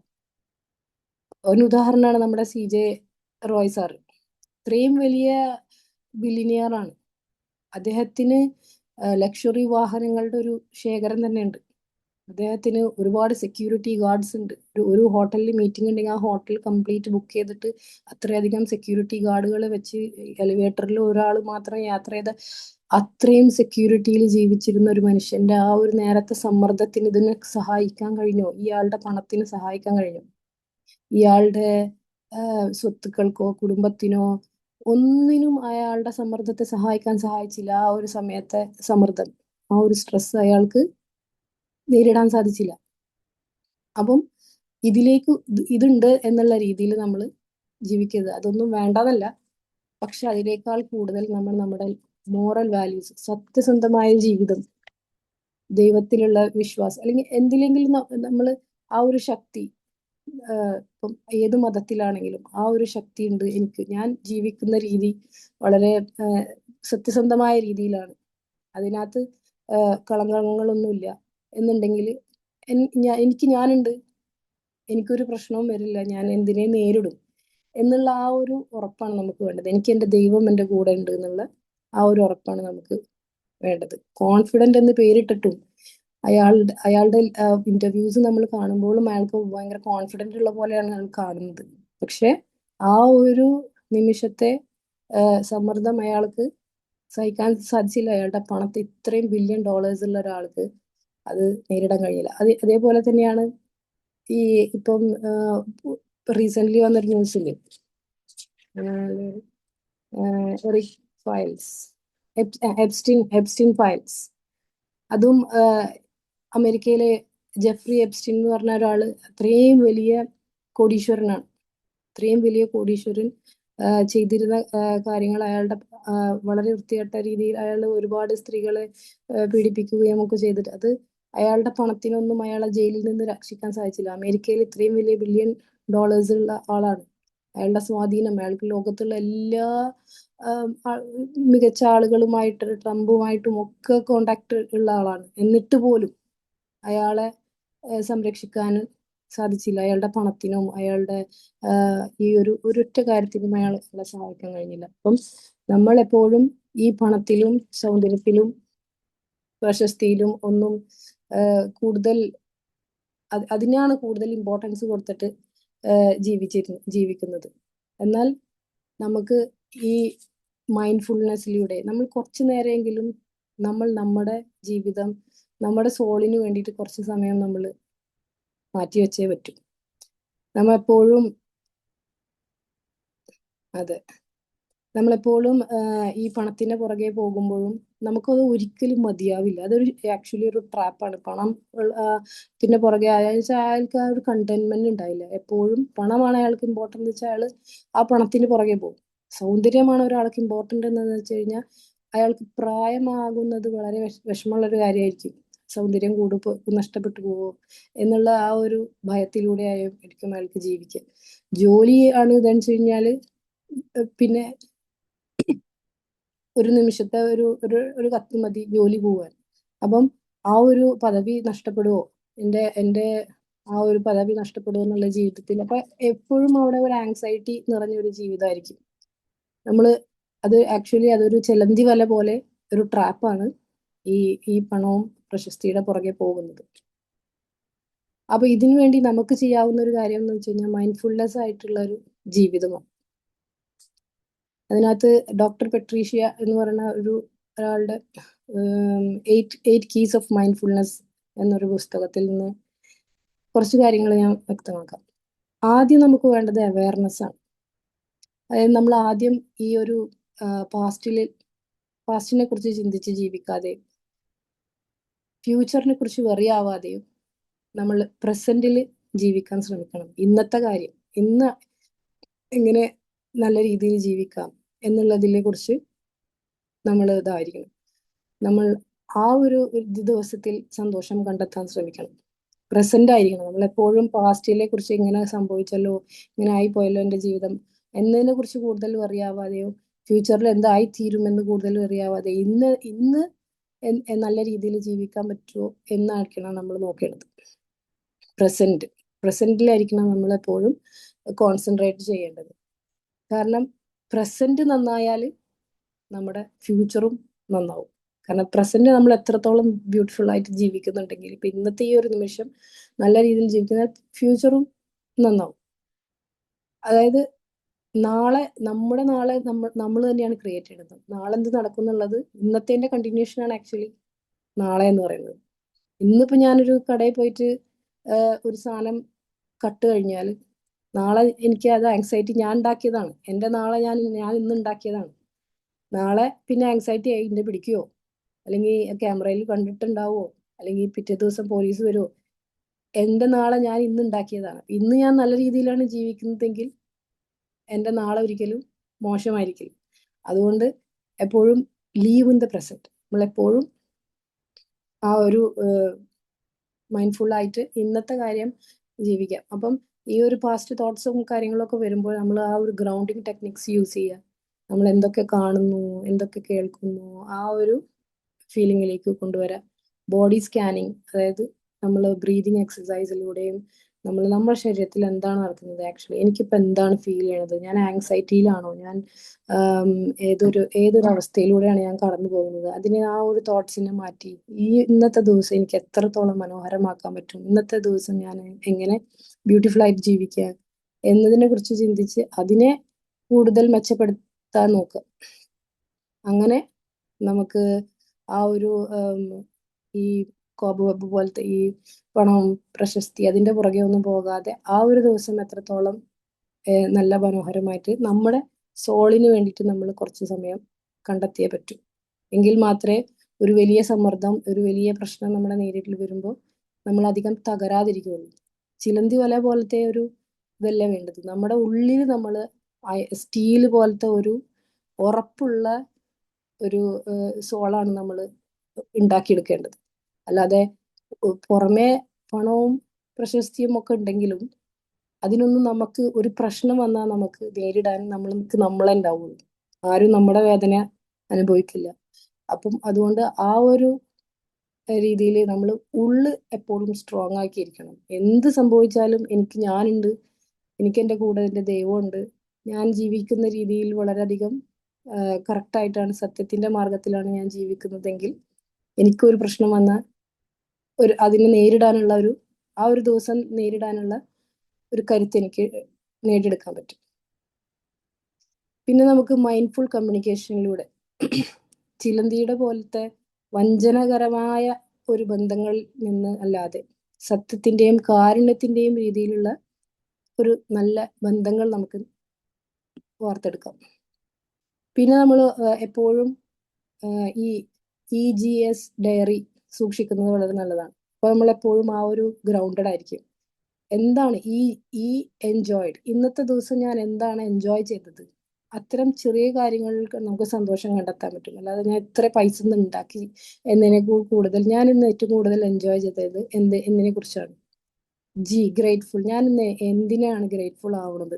ഒരു ഉദാഹരണമാണ് നമ്മുടെ CJ റോയ് സാർ. ഇത്രയും വലിയ ബില്ലിനിയർ ആണ്. അദ്ദേഹത്തിന് ലക്ഷറി വാഹനങ്ങളുടെ ഒരു ശേഖരം തന്നെ ഉണ്ട്. അദ്ദേഹത്തിന് ഒരുപാട് സെക്യൂരിറ്റി ഗാർഡ്സ് ഉണ്ട്. ഒരു ഹോട്ടലിൽ മീറ്റിംഗ് ഉണ്ടെങ്കിൽ ആ ഹോട്ടൽ കംപ്ലീറ്റ് ബുക്ക് ചെയ്തിട്ട് അത്രയധികം സെക്യൂരിറ്റി ഗാർഡുകളെ വെച്ച് എലിവേറ്ററിൽ ഒരാൾ മാത്രം യാത്ര ചെയ്ത അത്രയും സെക്യൂരിറ്റിയിൽ ജീവിച്ചിരുന്ന ഒരു മനുഷ്യന്റെ ആ ഒരു നേരത്തെ സമ്മർദ്ദത്തിന് ഇതിനെ സഹായിക്കാൻ കഴിഞ്ഞോ? ഇയാളുടെ പണത്തിന് സഹായിക്കാൻ കഴിഞ്ഞോ? ഇയാളുടെ സ്വത്തുക്കൾക്കോ കുടുംബത്തിനോ ഒന്നിനും അയാളുടെ സമ്മർദ്ദത്തെ സഹായിക്കാൻ സഹായിച്ചില്ല. ആ ഒരു സമയത്തെ സമ്മർദ്ദം, ആ ഒരു സ്ട്രെസ് അയാൾക്ക് നേരിടാൻ സാധിച്ചില്ല. അപ്പം ഇതുണ്ട് എന്നുള്ള രീതിയിൽ നമ്മൾ ജീവിക്കരുത്. അതൊന്നും വേണ്ടതല്ല. പക്ഷെ അതിനേക്കാൾ കൂടുതൽ നമ്മുടെ മോറൽ വാല്യൂസ്, സത്യസന്ധമായ ജീവിതം, ദൈവത്തിലുള്ള വിശ്വാസം അല്ലെങ്കിൽ എന്തിലെങ്കിലും നമ്മൾ ആ ഒരു ശക്തി, ഇപ്പം ഏത് മതത്തിലാണെങ്കിലും ആ ഒരു ശക്തി ഉണ്ട് എനിക്ക്, ഞാൻ ജീവിക്കുന്ന രീതി വളരെ സത്യസന്ധമായ രീതിയിലാണ്, അതിനകത്ത് കളങ്കങ്ങളൊന്നുമില്ല എന്നുണ്ടെങ്കിൽ ഞാനുണ്ട്, എനിക്കൊരു പ്രശ്നവും വരില്ല, ഞാൻ എന്തിനെ നേരിടും എന്നുള്ള ആ ഒരു ഉറപ്പാണ് നമുക്ക് വേണ്ടത്. എനിക്ക് എൻ്റെ ദൈവം എൻ്റെ കൂടെ ഉണ്ട് എന്നുള്ള ആ ഒരു ഉറപ്പാണ് നമുക്ക് വേണ്ടത്. കോൺഫിഡന്റ് എന്ന് പേരിട്ടിട്ടും അയാളുടെ ഇന്റർവ്യൂസ് നമ്മൾ കാണുമ്പോഴും അയാൾക്ക് ഭയങ്കര കോൺഫിഡന്റ് ഉള്ള പോലെയാണ് അയാൾ കാണുന്നത്. പക്ഷെ ആ ഒരു നിമിഷത്തെ സമ്മർദ്ദം അയാൾക്ക് സഹിക്കാൻ സാധിച്ചില്ല. അയാളുടെ പണത്തെ ഇത്രയും $1 ബില്യൺ ഉള്ള ഒരാൾക്ക് അത് നേരിടാൻ കഴിയില്ല. അതേപോലെ തന്നെയാണ് ഈ ഇപ്പം റീസെന്റ് വന്നൊരു ന്യൂസില് എപ്സ്റ്റീൻ ഫയൽസ്, അതും അമേരിക്കയിലെ ജെഫ്രി എപ്സ്റ്റീൻ എന്ന് പറഞ്ഞ ഒരാള് അത്രയും വലിയ കോടീശ്വരനാണ്. അത്രയും വലിയ കോടീശ്വരൻ ചെയ്തിരുന്ന കാര്യങ്ങൾ അയാളുടെ വളരെ വൃത്തികെട്ട രീതിയിൽ അയാൾ ഒരുപാട് സ്ത്രീകളെ പീഡിപ്പിക്കുകയും ഒക്കെ ചെയ്തിട്ട് അത് അയാളുടെ പണത്തിനൊന്നും അയാളെ ജയിലിൽ നിന്ന് രക്ഷിക്കാൻ സാധിച്ചില്ല. അമേരിക്കയിൽ ഇത്രയും വലിയ $1 ബില്യൺ ഉള്ള ആളാണ്. അയാളുടെ സ്വാധീനം, അയാൾക്ക് ലോകത്തുള്ള എല്ലാ മികച്ച ആളുകളുമായിട്ട്, ട്രംപുമായിട്ടും ഒക്കെ കോണ്ടാക്ട് ഉള്ള ആളാണ്. എന്നിട്ട് പോലും അയാളെ സംരക്ഷിക്കാൻ സാധിച്ചില്ല. അയാളുടെ പണത്തിനും അയാളുടെ ഈ ഒരൊറ്റ കാര്യത്തിനും അയാളെ സഹായിക്കാൻ കഴിഞ്ഞില്ല. അപ്പം നമ്മൾ എപ്പോഴും ഈ പണത്തിലും സൗന്ദര്യത്തിലും പ്രശസ്തിയിലും ഒന്നും കൂടുതൽ അതിനാണ് കൂടുതൽ ഇമ്പോർട്ടൻസ് കൊടുത്തിട്ട് ജീവിക്കുന്നത്. എന്നാൽ നമുക്ക് ഈ മൈൻഡ്ഫുൾനെസ്സിലൂടെ നമ്മൾ കുറച്ചു നേരമെങ്കിലും നമ്മുടെ ജീവിതം, നമ്മുടെ സോളിന് വേണ്ടിയിട്ട് കുറച്ച് സമയം നമ്മൾ മാറ്റിവെച്ചേ പറ്റൂ. നമ്മെപ്പോഴും അതെ നമ്മളെപ്പോഴും ഈ പണത്തിന്റെ പുറകെ പോകുമ്പോഴും നമുക്കത് ഒരിക്കലും മതിയാവില്ല. അതൊരു ആക്ച്വലി ഒരു ട്രാപ്പാണ്. പണം ത്തിന്റെ പുറകെ അയാൾക്ക് ആ ഒരു കണ്ടെയ്ൻമെന്റ് ഉണ്ടാവില്ല. എപ്പോഴും പണമാണ് അയാൾക്ക് ഇമ്പോർട്ടന്റ് വെച്ചാൽ അയാൾ ആ പണത്തിന് പുറകെ പോകും. സൗന്ദര്യമാണ് ഒരാൾക്ക് ഇമ്പോർട്ടന്റ് എന്ന് വെച്ച് കഴിഞ്ഞാൽ അയാൾക്ക് പ്രായമാകുന്നത് വളരെ വിഷമമുള്ള ഒരു കാര്യമായിരിക്കും. സൗന്ദര്യം നഷ്ടപ്പെട്ടു പോവോ എന്നുള്ള ആ ഒരു ഭയത്തിലൂടെ ആയിരിക്കും അയാൾക്ക് ജീവിക്കുക. ജോലി ആണ് ഇതെന്ന് വെച്ച് കഴിഞ്ഞാല് പിന്നെ ഒരു നിമിഷത്തെ ഒരു കത്ത് മതി ജോലി പോവാൻ. അപ്പം ആ ഒരു പദവി നഷ്ടപ്പെടുവോ, എൻ്റെ ആ ഒരു പദവി നഷ്ടപ്പെടുവോ എന്നുള്ള ജീവിതത്തിൽ അപ്പൊ എപ്പോഴും അവിടെ ഒരു ആങ്സൈറ്റി നിറഞ്ഞൊരു ജീവിതമായിരിക്കും. അത് ആക്ച്വലി അതൊരു ചെലന്തി വല പോലെ ഒരു ട്രാപ്പാണ് ഈ പണവും പ്രശസ്തിയുടെ പുറകെ പോകുന്നത്. അപ്പൊ ഇതിനു വേണ്ടി നമുക്ക് ചെയ്യാവുന്ന ഒരു കാര്യം എന്ന് വെച്ച് കഴിഞ്ഞാൽ മൈൻഡ്ഫുൾനെസ് ആയിട്ടുള്ള ഒരു ജീവിതമാണ്. അതിനകത്ത് ഡോക്ടർ പെട്രീഷ്യ എന്ന് പറയുന്ന ഒരാളുടെ 8 കീസ് ഓഫ് മൈൻഡ്ഫുൾനെസ് എന്നൊരു പുസ്തകത്തിൽ നിന്ന് കുറച്ച് കാര്യങ്ങൾ ഞാൻ വ്യക്തമാക്കാം. ആദ്യം നമുക്ക് വേണ്ടത് അവയർനെസ് ആണ്. അതായത് നമ്മൾ ആദ്യം ഈ ഒരു പാസ്റ്റിനെ കുറിച്ച് ചിന്തിച്ച് ജീവിക്കാതെ ഫ്യൂച്ചറിനെ കുറിച്ച് വെറിയാവാതെയും നമ്മൾ പ്രസന്റിൽ ജീവിക്കാൻ ശ്രമിക്കണം. ഇന്നത്തെ കാര്യം ഇന്ന് എങ്ങനെ നല്ല രീതിയിൽ ജീവിക്കാം എന്നുള്ളതിനെ കുറിച്ച് നമ്മൾ ഇതായിരിക്കണം. നമ്മൾ ആ ഒരു ദിവസത്തിൽ സന്തോഷം കണ്ടെത്താൻ ശ്രമിക്കണം. പ്രസന്റ് ആയിരിക്കണം. നമ്മൾ എപ്പോഴും പാസ്റ്റിനെ കുറിച്ച് ഇങ്ങനെ സംഭവിച്ചല്ലോ, ഇങ്ങനെ ആയിപ്പോയല്ലോ എൻ്റെ ജീവിതം എന്നതിനെ കുറിച്ച് കൂടുതൽ അറിയാവാതെയോ ഫ്യൂച്ചറിൽ എന്തായി തീരുമെന്ന് കൂടുതൽ അറിയാവാതെ ഇന്ന് നല്ല രീതിയിൽ ജീവിക്കാൻ പറ്റുമോ എന്നായിരിക്കണം നമ്മൾ നോക്കേണ്ടത്. പ്രസന്റിലായിരിക്കണം നമ്മളെപ്പോഴും കോൺസെൻട്രേറ്റ് ചെയ്യേണ്ടത്. കാരണം പ്രസന്റ് നന്നായാൽ നമ്മുടെ ഫ്യൂച്ചറും നന്നാവും. കാരണം പ്രസന്റ് നമ്മൾ എത്രത്തോളം ബ്യൂട്ടിഫുൾ ആയിട്ട് ജീവിക്കുന്നുണ്ടെങ്കിൽ ഇപ്പൊ ഇന്നത്തെ ഈ ഒരു നിമിഷം നല്ല രീതിയിൽ ജീവിക്കുന്ന ഫ്യൂച്ചറും നന്നാവും. അതായത് നമ്മുടെ നാളെ നമ്മൾ തന്നെയാണ് ക്രിയേറ്റ് ചെയ്യുന്നത്. നാളെ എന്ത് നടക്കും എന്നുള്ളത് ഇന്നത്തെ കണ്ടിന്യൂഷൻ ആണ് ആക്ച്വലി നാളെ എന്ന് പറയുന്നത്. ഇന്നിപ്പോ ഞാനൊരു കടയിൽ പോയിട്ട് ഒരു സാധനം കട്ട് കഴിഞ്ഞാൽ നാളെ എനിക്ക് അത് ആങ്സൈറ്റി ഞാൻ ഉണ്ടാക്കിയതാണ്. എൻ്റെ നാളെ ഞാൻ ഇന്ന് ഉണ്ടാക്കിയതാണ്. നാളെ പിന്നെ ആങ്സൈറ്റി ആയി എന്നെ പിടിക്കുവോ, അല്ലെങ്കിൽ ക്യാമറയിൽ കണ്ടിട്ടുണ്ടാവോ, അല്ലെങ്കിൽ പിറ്റേ ദിവസം പോലീസ് വരുമോ. എൻ്റെ നാളെ ഞാൻ ഇന്ന് ഉണ്ടാക്കിയതാണ്. ഇന്ന് ഞാൻ നല്ല രീതിയിലാണ് ജീവിക്കുന്നതെങ്കിൽ എൻ്റെ നാളെ ഒരിക്കലും മോശമായിരിക്കില്ല. അതുകൊണ്ട് എപ്പോഴും ലീവ് ഇൻ ദ പ്രസന്റ്. നമ്മളെപ്പോഴും ആ ഒരു മൈൻഡ്ഫുൾ ആയിട്ട് ഇന്നത്തെ കാര്യം ജീവിക്കാം. അപ്പം ഈ ഒരു പാസ്റ്റ് തോട്ട്സും കാര്യങ്ങളൊക്കെ വരുമ്പോൾ നമ്മൾ ആ ഒരു ഗ്രൗണ്ടിങ് ടെക്നിക്സ് യൂസ് ചെയ്യുക. നമ്മൾ എന്തൊക്കെ കാണുന്നു, എന്തൊക്കെ കേൾക്കുന്നു, ആ ഒരു ഫീലിങ്ങിലേക്ക് കൊണ്ടുവരാം. ബോഡി സ്കാനിങ്, അതായത് നമ്മൾ ബ്രീതിങ് എക്സസൈസിലൂടെയും നമ്മുടെ ശരീരത്തിൽ എന്താണ് നടക്കുന്നത്, ആക്ച്വലി എനിക്കിപ്പോൾ എന്താണ് ഫീൽ ചെയ്യണത്, ഞാൻ ആങ്സൈറ്റിയിലാണോ, ഞാൻ ഏതൊരു അവസ്ഥയിലൂടെയാണ് ഞാൻ കടന്നു പോകുന്നത്, അതിനെ ആ ഒരു തോട്ട്സിനെ മാറ്റി ഇന്നത്തെ ദിവസം എനിക്ക് എത്രത്തോളം മനോഹരമാക്കാൻ പറ്റും, ഇന്നത്തെ ദിവസം ഞാൻ എങ്ങനെ ബ്യൂട്ടിഫുൾ ആയിട്ട് ജീവിക്കുക എന്നതിനെ കുറിച്ച് ചിന്തിച്ച് അതിനെ കൂടുതൽ മെച്ചപ്പെടുത്താൻ നോക്കുക. അങ്ങനെ നമുക്ക് ആ ഒരു ഈ കോബ് പോലത്തെ ഈ പണം പ്രശസ്തി അതിന്റെ പുറകെ ഒന്നും പോകാതെ ആ ഒരു ദിവസം എത്രത്തോളം നല്ല മനോഹരമായിട്ട് നമ്മുടെ സോളിന് വേണ്ടിയിട്ട് നമ്മൾ കുറച്ച് സമയം കണ്ടെത്തിയേ പറ്റൂ. എങ്കിൽ മാത്രമേ ഒരു വലിയ സമ്മർദ്ദം, ഒരു വലിയ പ്രശ്നം നമ്മുടെ നേരിട്ടിൽ വരുമ്പോൾ നമ്മൾ അധികം തകരാതിരിക്കുകയുള്ളൂ. ചിലന്തി വല പോലത്തെ ഒരു ഇതല്ല വേണ്ടത്. നമ്മുടെ ഉള്ളിൽ നമ്മൾ സ്റ്റീല് പോലത്തെ ഒരു ഉറപ്പുള്ള ഒരു സോളാണ് നമ്മൾ ഉണ്ടാക്കിയെടുക്കേണ്ടത്. അല്ലാതെ പുറമേ പണവും പ്രശസ്തിയും ഒക്കെ ഉണ്ടെങ്കിലും അതിനൊന്നും നമുക്ക് ഒരു പ്രശ്നം വന്നാൽ നമുക്ക് നേരിടാൻ നമ്മളെ ഉണ്ടാവുള്ളൂ. ആരും നമ്മുടെ വേദന അനുഭവിക്കില്ല. അപ്പം അതുകൊണ്ട് ആ ഒരു രീതിയിൽ നമ്മൾ ഉള്ള് എപ്പോഴും സ്ട്രോങ് ആക്കിയിരിക്കണം. എന്ത് സംഭവിച്ചാലും ഞാനുണ്ട്, എനിക്ക് എൻ്റെ കൂടെ എൻ്റെ ദൈവമുണ്ട്, ഞാൻ ജീവിക്കുന്ന രീതിയിൽ വളരെയധികം കറക്റ്റായിട്ടാണ്, സത്യത്തിന്റെ മാർഗത്തിലാണ് ഞാൻ ജീവിക്കുന്നതെങ്കിൽ എനിക്കൊരു പ്രശ്നം വന്നാൽ അതിനെ നേരിടാനുള്ള ആ ഒരു ദിവസം നേരിടാനുള്ള ഒരു കരുത്ത് എനിക്ക് നേടിയെടുക്കാൻ പറ്റും. പിന്നെ നമുക്ക് മൈൻഡ്ഫുൾ കമ്മ്യൂണിക്കേഷനിലൂടെ ചിലന്തിയുടെ പോലത്തെ വഞ്ചനകരമായ ഒരു ബന്ധങ്ങളിൽ നിന്ന് അല്ലാതെ സത്യത്തിന്റെയും കാരുണ്യത്തിന്റെയും രീതിയിലുള്ള ഒരു നല്ല ബന്ധങ്ങൾ നമുക്ക് വാർത്തെടുക്കാം. പിന്നെ നമ്മൾ എപ്പോഴും ഈ EGS ഡയറി സൂക്ഷിക്കുന്നത് വളരെ നല്ലതാണ്. അപ്പോൾ നമ്മൾ എപ്പോഴും ആ ഒരു ഗ്രൗണ്ടഡ് ആയിരിക്കും. എന്താണ് ഈ എൻജോയ്ഡ്, ഇന്നത്തെ ദിവസം ഞാൻ എന്താണ് എൻജോയ് ചെയ്തത്, അത്തരം ചെറിയ കാര്യങ്ങൾക്ക് നമുക്ക് സന്തോഷം കണ്ടെത്താൻ പറ്റും. അല്ലാതെ ഞാൻ ഇത്ര പൈസ ഒന്നും ഉണ്ടാക്കി എന്നതിനെ കൂടുതൽ ഞാൻ ഇന്ന് ഏറ്റവും കൂടുതൽ എൻജോയ് ചെയ്തത് എന്തിനെ കുറിച്ചാണ്? ഗ്രേറ്റ്ഫുൾ. ഞാൻ ഇന്ന് എന്തിനാണ് ഗ്രേറ്റ്ഫുൾ ആവുന്നത്?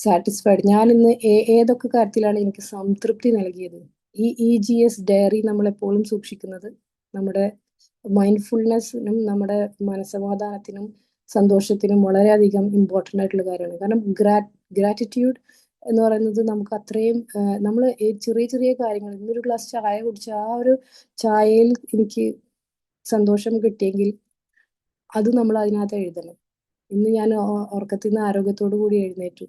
സാറ്റിസ്ഫൈഡ്. ഞാൻ ഇന്ന് ഏതൊക്കെ കാര്യത്തിലാണ് എനിക്ക് സംതൃപ്തി നൽകിയത്? ഈ EGS ഡയറി നമ്മൾ എപ്പോഴും സൂക്ഷിക്കുന്നത് നമ്മുടെ മൈൻഡ്ഫുൾനെസ്സിനും നമ്മുടെ മനസ്സമാധാനത്തിനും സന്തോഷത്തിനും വളരെയധികം ഇമ്പോർട്ടൻ്റ് ആയിട്ടുള്ള കാര്യമാണ്. കാരണം ഗ്രാറ്റിറ്റ്യൂഡ് എന്ന് പറയുന്നത് നമുക്ക് അത്രയും നമ്മൾ ചെറിയ ചെറിയ കാര്യങ്ങൾ, ഇന്നൊരു ഗ്ലാസ് ചായ കുടിച്ച ആ ഒരു ചായയിൽ എനിക്ക് സന്തോഷം കിട്ടിയെങ്കിൽ അത് നമ്മൾ അതിനകത്ത് എഴുതണം. ഇന്ന് ഞാൻ ഉറക്കത്തിൽ നിന്ന് ആരോഗ്യത്തോടു കൂടി എഴുന്നേറ്റു.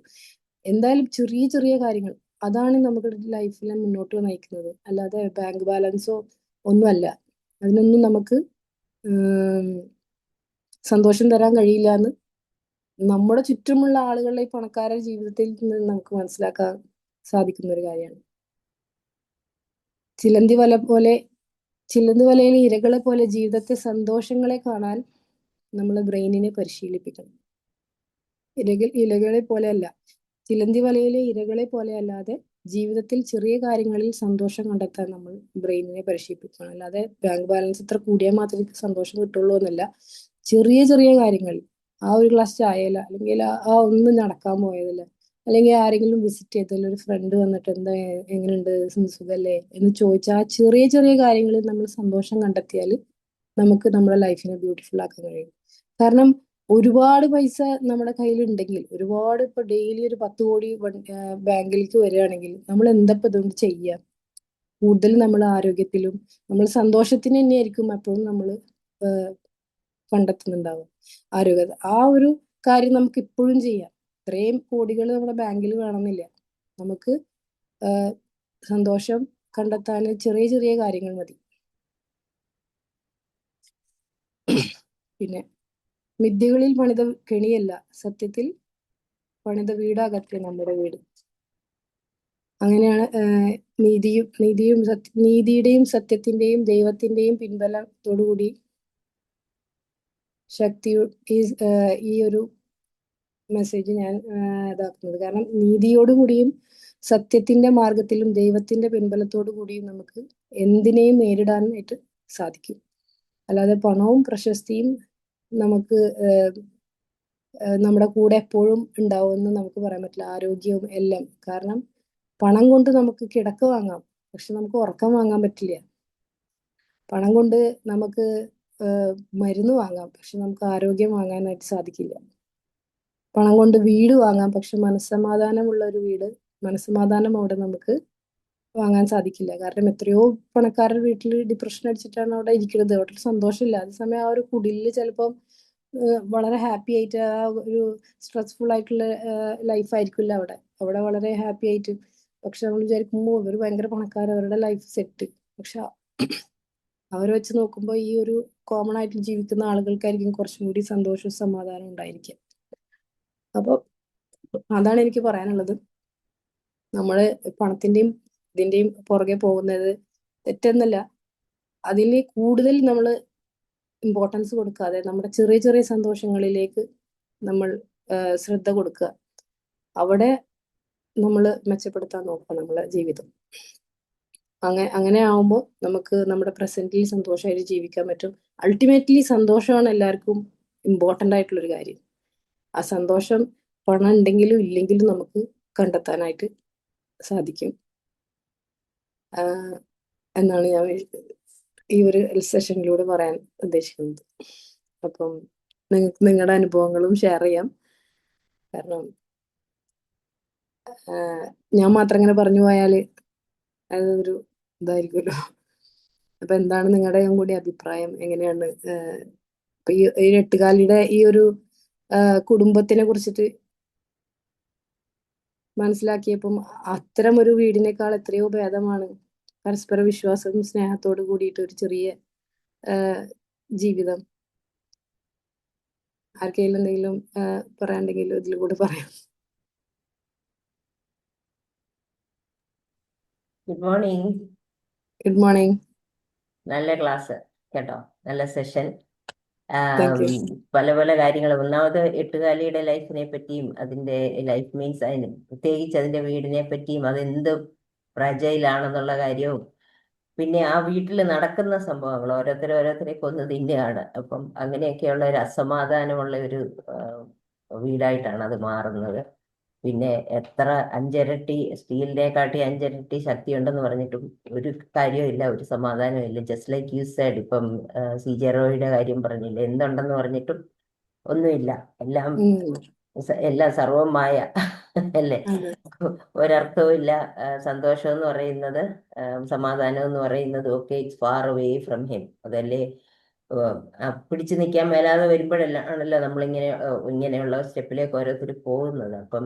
എന്തായാലും ചെറിയ ചെറിയ കാര്യങ്ങൾ അതാണ് നമ്മുടെ ലൈഫിനെ മുന്നോട്ട് നയിക്കുന്നത്. അല്ലാതെ ബാങ്ക് ബാലൻസോ ഒന്നുമല്ല. അതിനൊന്നും നമുക്ക് സന്തോഷം തരാൻ കഴിയില്ല എന്ന് നമ്മുടെ ചുറ്റുമുള്ള ആളുകളുടെ ഈ പണക്കാരുടെ ജീവിതത്തിൽ നിന്ന് നമുക്ക് മനസ്സിലാക്കാൻ സാധിക്കുന്ന ഒരു കാര്യമാണ്. ചിലന്തി വലയിലെ ഇരകളെ പോലെ ജീവിതത്തെ സന്തോഷങ്ങളെ കാണാൻ നമ്മൾ ബ്രെയിനിനെ പരിശീലിപ്പിക്കണം. ഇലകളെ പോലെയല്ല, ചിലന്തി വലയിലെ ഇരകളെ പോലെ അല്ലാതെ ജീവിതത്തിൽ ചെറിയ കാര്യങ്ങളിൽ സന്തോഷം കണ്ടെത്താൻ നമ്മൾ ബ്രെയിനിനെ പരിശീലിപ്പിക്കണം. അല്ലാതെ ബാങ്ക് ബാലൻസ് ഇത്ര കൂടിയാൽ മാത്രമേ സന്തോഷം കിട്ടുള്ളൂ എന്നല്ല. ചെറിയ ചെറിയ കാര്യങ്ങളിൽ ആ ഒരു ഗ്ലാസ് ചായയില, അല്ലെങ്കിൽ ആ ഒന്ന് നടക്കാൻ പോയതില്ല, അല്ലെങ്കിൽ ആരെങ്കിലും വിസിറ്റ് ചെയ്തതിൽ ഒരു ഫ്രണ്ട് വന്നിട്ട് എന്താ എങ്ങനെയുണ്ട് സുഖല്ലേ എന്ന് ചോദിച്ചാൽ ആ ചെറിയ ചെറിയ കാര്യങ്ങളിൽ നമ്മൾ സന്തോഷം കണ്ടെത്തിയാൽ നമുക്ക് നമ്മുടെ ലൈഫിനെ ബ്യൂട്ടിഫുൾ ആക്കാൻ കഴിയും. കാരണം ഒരുപാട് പൈസ നമ്മുടെ കയ്യിൽ ഉണ്ടെങ്കിൽ, ഒരുപാട് ഇപ്പൊ ഡെയിലി ഒരു 10 കോടി ബാങ്കിലേക്ക് വരികയാണെങ്കിൽ നമ്മൾ എന്താ ഇപ്പൊ ഇതുകൊണ്ട് ചെയ്യുക? കൂടുതൽ നമ്മൾ ആരോഗ്യത്തിലും നമ്മൾ സന്തോഷത്തിന് തന്നെയായിരിക്കും എപ്പോഴും നമ്മൾ കണ്ടെത്തുന്നുണ്ടാവും. ആരോഗ്യത ആ ഒരു കാര്യം നമുക്ക് ഇപ്പോഴും ചെയ്യാം. ഇത്രയും കോടികൾ നമ്മുടെ ബാങ്കിൽ വേണമെന്നില്ല. നമുക്ക് സന്തോഷം കണ്ടെത്താൻ ചെറിയ ചെറിയ കാര്യങ്ങൾ മതി. പിന്നെ മിഥ്യകളിൽ പണിത കെണിയല്ല, സത്യത്തിൽ പണിത വീടാകട്ടെ നമ്മുടെ വീട്. അങ്ങനെയാണ് നീതിയുടെയും സത്യത്തിന്റെയും ദൈവത്തിന്റെയും പിൻബലത്തോടുകൂടി ഈ ഒരു മെസ്സേജ് ഞാൻ ഇതാക്കുന്നത്. കാരണം നീതിയോടുകൂടിയും സത്യത്തിന്റെ മാർഗത്തിലും ദൈവത്തിന്റെ പിൻബലത്തോടു കൂടിയും നമുക്ക് എന്തിനേയും നേരിടാനായിട്ട് സാധിക്കും. അല്ലാതെ പണവും പ്രശസ്തിയും നമുക്ക് നമ്മുടെ കൂടെ എപ്പോഴും ഉണ്ടാവുമെന്ന് നമുക്ക് പറയാൻ പറ്റില്ല. ആരോഗ്യവും എല്ലാം. കാരണം പണം കൊണ്ട് നമുക്ക് കിടക്ക വാങ്ങാം, പക്ഷെ നമുക്ക് ഉറക്കം വാങ്ങാൻ പറ്റില്ല. പണം കൊണ്ട് നമുക്ക് മരുന്ന് വാങ്ങാം, പക്ഷെ നമുക്ക് ആരോഗ്യം വാങ്ങാനായിട്ട് സാധിക്കില്ല. പണം കൊണ്ട് വീട് വാങ്ങാം, പക്ഷെ മനസ്സമാധാനമുള്ള ഒരു വീട്, മനസ്സമാധാനം അവിടെ നമുക്ക് വാങ്ങാൻ സാധിക്കില്ല. കാരണം എത്രയോ പണക്കാരുടെ വീട്ടിൽ ഡിപ്രഷൻ അടിച്ചിട്ടാണ് അവിടെ ഇരിക്കുന്നത്. അവിടെ ഒരു സന്തോഷമില്ല. അതേസമയം ആ ഒരു കുടിലിൽ ചിലപ്പം വളരെ ഹാപ്പി ആയിട്ട് ആ ഒരു സ്ട്രെസ്ഫുൾ ആയിട്ടുള്ള ലൈഫ് ആയിരിക്കില്ല അവിടെ. അവിടെ വളരെ ഹാപ്പി ആയിട്ട്, പക്ഷെ നമ്മൾ വിചാരിക്കുമ്പോൾ ഇവർ ഭയങ്കര പണക്കാർ, അവരുടെ ലൈഫ് സെറ്റ്. പക്ഷെ അവർ വെച്ച് നോക്കുമ്പോൾ ഈ ഒരു കോമൺ ആയിട്ട് ജീവിക്കുന്ന ആളുകൾക്കായിരിക്കും കുറച്ചും കൂടി സന്തോഷവും സമാധാനവും ഉണ്ടായിരിക്കുക. അപ്പോൾ അതാണ് എനിക്ക് പറയാനുള്ളത്. നമ്മള് പണത്തിന്റെയും ഇതിന്റെയും പുറകെ പോകുന്നത് തെറ്റെന്നല്ല, അതിന് കൂടുതൽ നമ്മൾ ഇമ്പോർട്ടൻസ് കൊടുക്കാതെ നമ്മുടെ ചെറിയ ചെറിയ സന്തോഷങ്ങളിലേക്ക് നമ്മൾ ശ്രദ്ധ കൊടുക്കുക. അവിടെ നമ്മൾ മെച്ചപ്പെടുത്താൻ നോക്കുക നമ്മളെ ജീവിതം. അങ്ങനെ ആവുമ്പോൾ നമുക്ക് നമ്മുടെ പ്രസന്റിൽ സന്തോഷമായിട്ട് ജീവിക്കാൻ പറ്റും. അൾട്ടിമേറ്റ്ലി സന്തോഷമാണ് എല്ലാവർക്കും ഇമ്പോർട്ടൻ്റ് ആയിട്ടുള്ളൊരു കാര്യം. ആ സന്തോഷം പണം ഉണ്ടെങ്കിലും ഇല്ലെങ്കിലും നമുക്ക് കണ്ടെത്താനായിട്ട് സാധിക്കും എന്നാണ് ഞാൻ ഈ ഒരു സെഷനിലൂടെ പറയാൻ ഉദ്ദേശിക്കുന്നത്. അപ്പം നിങ്ങൾക്ക് നിങ്ങളുടെ അനുഭവങ്ങളും ഷെയർ ചെയ്യാം. കാരണം ഞാൻ മാത്രം ഇങ്ങനെ പറഞ്ഞു പോയാല് അതൊരു ഇതായിരിക്കുമല്ലോ. അപ്പൊ എന്താണ് നിങ്ങളുടെയും കൂടി അഭിപ്രായം? എങ്ങനെയാണ് ഇപ്പൊ ഈ എട്ടുകാലിയുടെ ഈ ഒരു കുടുംബത്തിനെ കുറിച്ചിട്ട് മനസ്സിലാക്കിയപ്പം അത്തരം ഒരു വീടിനേക്കാൾ എത്രയോ ഭേദമാണ് പരസ്പര വിശ്വാസവും സ്നേഹത്തോട് കൂടിയിട്ട് ഒരു ചെറിയ ജീവിതം. ആർക്കെങ്കിലും എന്തെങ്കിലും പറയാണ്ടെങ്കിലും ഇതിൽ കൂടെ പറയാം. Good morning. Good morning. നല്ല ക്ലാസ് കേട്ടോ, നല്ല സെഷൻ. Thank you. പല പല കാര്യങ്ങൾ. ഒന്നാമത് എട്ടുകാലിയുടെ ലൈഫിനെ പറ്റിയും അതിന്റെ ലൈഫ് മീൻസ് അതിന് പ്രത്യേകിച്ച് അതിന്റെ വീടിനെ പറ്റിയും അതെന്ത് ഫ്രജൈലാണെന്നുള്ള കാര്യവും പിന്നെ ആ വീട്ടിൽ നടക്കുന്ന സംഭവങ്ങൾ ഓരോരുത്തരെ കൊന്ന് തിന്നുകയാണ്. അപ്പം അങ്ങനെയൊക്കെയുള്ള ഒരു അസമാധാനമുള്ള ഒരു വീടായിട്ടാണ് അത് മാറുന്നത്. പിന്നെ എത്ര അഞ്ചിരട്ടി സ്റ്റീലിനെക്കാട്ടി അഞ്ചിരട്ടി ശക്തി ഉണ്ടെന്ന് പറഞ്ഞിട്ടും ഒരു കാര്യമില്ല, ഒരു സമാധാനവും ഇല്ല. ജസ്റ്റ് ലൈക്ക് യു സൈഡ്, ഇപ്പം സി.ജെ. റോയിയുടെ കാര്യം പറഞ്ഞില്ല, എന്തുണ്ടെന്ന് പറഞ്ഞിട്ടും ഒന്നുമില്ല. എല്ലാം എല്ലാം സർവ്വം മായ അല്ലേ? അതെ. ഒരർത്ഥവും ഇല്ല. സന്തോഷം എന്ന് പറയുന്നത് സമാധാനം എന്ന് പറയുന്നത് ഒക്കെ it's far away from him. അതല്ലേ പിടിച്ചു നിൽക്കാൻ മേലാതെ വരുമ്പോഴല്ല ആണല്ലോ നമ്മളിങ്ങനെ ഇങ്ങനെയുള്ള സ്റ്റെപ്പിലേക്ക് ഓരോരുത്തർ പോകുന്നത്. അപ്പം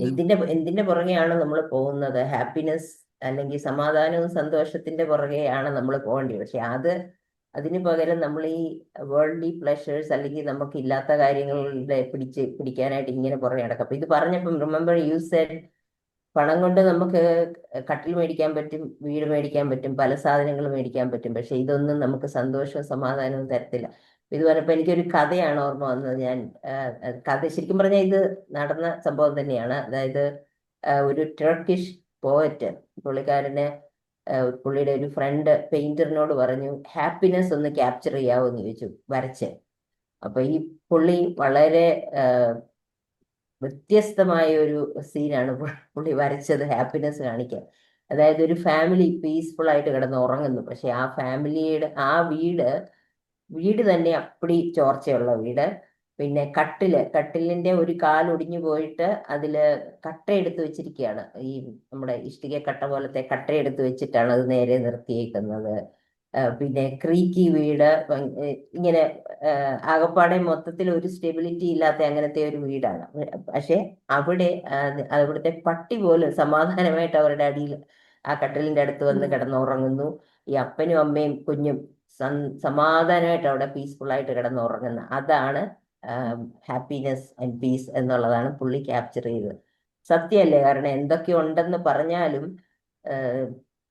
എന്തിന്റെ പുറകെയാണ് നമ്മൾ പോകുന്നത്? ഹാപ്പിനെസ് അല്ലെങ്കിൽ സമാധാനവും സന്തോഷത്തിന്റെ പുറകെയാണ് നമ്മൾ പോകേണ്ടത്. പക്ഷെ അതിന് പകരം നമ്മൾ ഈ വേൾഡ്ലി പ്ലഷേഴ്സ് അല്ലെങ്കിൽ നമുക്ക് ഇല്ലാത്ത കാര്യങ്ങളുടെ പിടിക്കാനായിട്ട് ഇങ്ങനെ പുറകെ നടക്കും. അപ്പൊ ഇത് പറഞ്ഞപ്പം റിമെമ്പർ യു സെഡ് പണം കൊണ്ട് നമുക്ക് കട്ടിൽ മേടിക്കാൻ പറ്റും, വീട് മേടിക്കാൻ പറ്റും, പല സാധനങ്ങൾ മേടിക്കാൻ പറ്റും. പക്ഷെ ഇതൊന്നും നമുക്ക് സന്തോഷവും സമാധാനവും തരത്തില്ല. ഇത് പറഞ്ഞപ്പോ എനിക്കൊരു കഥയാണ് ഓർമ്മ വന്നത്. ഞാൻ കഥ ശരിക്കും പറഞ്ഞാൽ ഇത് നടന്ന സംഭവം തന്നെയാണ്. അതായത് ഒരു ടർക്കിഷ് പോയറ്റ്, പുള്ളിയുടെ ഒരു ഫ്രണ്ട് പെയിന്ററിനോട് പറഞ്ഞു ഹാപ്പിനെസ് ഒന്ന് ക്യാപ്ചർ ചെയ്യാവോ എന്ന് ചോദിച്ചു, വരച്ച്. അപ്പൊ ഈ പുള്ളി വളരെ വ്യത്യസ്തമായ ഒരു സീനാണ് പുള്ളി വരച്ചത്, ഹാപ്പിനെസ് കാണിക്കാൻ. അതായത് ഒരു ഫാമിലി പീസ്ഫുൾ ആയിട്ട് കിടന്ന് ഉറങ്ങുന്നു. പക്ഷെ ആ ഫാമിലിയുടെ ആ വീട് തന്നെ അപ്പടി ചോർച്ചയുള്ള വീട്. പിന്നെ കട്ടിലിന്റെ ഒരു കാലൊടിഞ്ഞു പോയിട്ട് അതില് കട്ട എടുത്ത് വെച്ചിരിക്കുകയാണ്. ഈ നമ്മുടെ ഇഷ്ടിക കട്ട പോലത്തെ കട്ട എടുത്ത് വെച്ചിട്ടാണ് അത് നേരെ നിർത്തിയേക്കുന്നത്. പിന്നെ ക്രീക്കി വീട്, ഇങ്ങനെ ആകപ്പാടെ മൊത്തത്തിൽ ഒരു സ്റ്റെബിലിറ്റി ഇല്ലാത്ത അങ്ങനത്തെ ഒരു വീടാണ്. പക്ഷെ അവിടുത്തെ പട്ടി പോലും സമാധാനമായിട്ട് അവരുടെ അടിയിൽ ആ കട്ടിലിന്റെ അടുത്ത് വന്ന് കിടന്നുറങ്ങുന്നു. ഈ അപ്പനും അമ്മയും കുഞ്ഞും സമാധാനമായിട്ട് അവിടെ പീസ്ഫുൾ ആയിട്ട് കിടന്നുറങ്ങുന്ന അതാണ് ഹാപ്പിനെസ് ആൻഡ് പീസ് എന്നുള്ളതാണ് പുള്ളി ക്യാപ്ചർ ചെയ്തത്. സത്യമല്ലേ? കാരണം എന്തൊക്കെ ഉണ്ടെന്ന് പറഞ്ഞാലും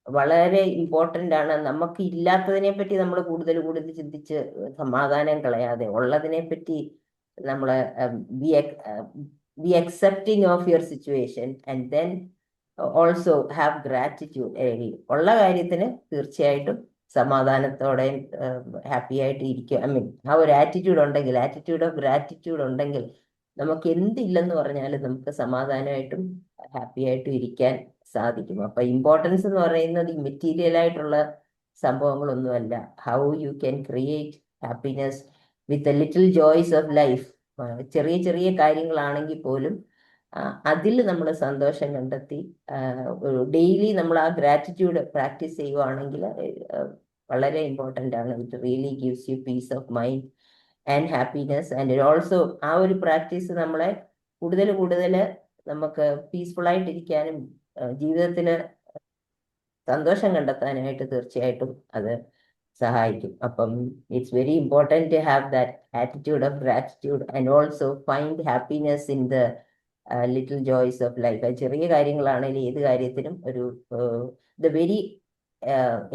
വളരെ ഇമ്പോർട്ടൻ്റ് ആണ്. നമുക്ക് ഇല്ലാത്തതിനെ പറ്റി നമ്മൾ കൂടുതൽ ചിന്തിച്ച് സമാധാനം കളയാതെ ഉള്ളതിനെ പറ്റി നമ്മൾ B accepting of your situation and then also have gratitude. ഉള്ള കാര്യത്തിന് തീർച്ചയായിട്ടും സമാധാനത്തോടെ ഹാപ്പി ആയിട്ട് ഇരിക്കുക. ആ ഒരു ആറ്റിറ്റ്യൂഡ് ഉണ്ടെങ്കിൽ, ആറ്റിറ്റ്യൂഡ് ഓഫ് ഗ്രാറ്റിറ്റ്യൂഡ് ഉണ്ടെങ്കിൽ നമുക്ക് എന്തില്ലെന്ന് പറഞ്ഞാലും നമുക്ക് സമാധാനമായിട്ടും ഹാപ്പി ആയിട്ടും ഇരിക്കാൻ സാധിക്കും. അപ്പൊ ഇമ്പോർട്ടൻസ് എന്ന് പറയുന്നത് ഈ മെറ്റീരിയൽ ആയിട്ടുള്ള സംഭവങ്ങളൊന്നുമല്ല. How you can create happiness with a little joys of life. ചെറിയ ചെറിയ കാര്യങ്ങളാണെങ്കിൽ പോലും അതിൽ നമ്മൾ സന്തോഷം കണ്ടെത്തി ഡെയിലി നമ്മൾ ആ ഗ്രാറ്റിറ്റ്യൂഡ് പ്രാക്ടീസ് ചെയ്യുവാണെങ്കിൽ വളരെ ഇമ്പോർട്ടൻ്റ് ആണ്. It really gives you piece of mind and happiness. And also ആ ഒരു പ്രാക്ടീസ് നമ്മളെ കൂടുതൽ നമുക്ക് പീസ്ഫുൾ ആയിട്ടിരിക്കാനും ജീവിതത്തിൽ സന്തോഷം കണ്ടെത്താനായിട്ട് തീർച്ചയായിട്ടും അത് സഹായിക്കും. അപ്പം it's very important to have that attitude of gratitude and also find happiness in the little joys of life. അത് ചെറിയ കാര്യങ്ങളാണെങ്കിലും ഏത് കാര്യത്തിനും ഒരു the very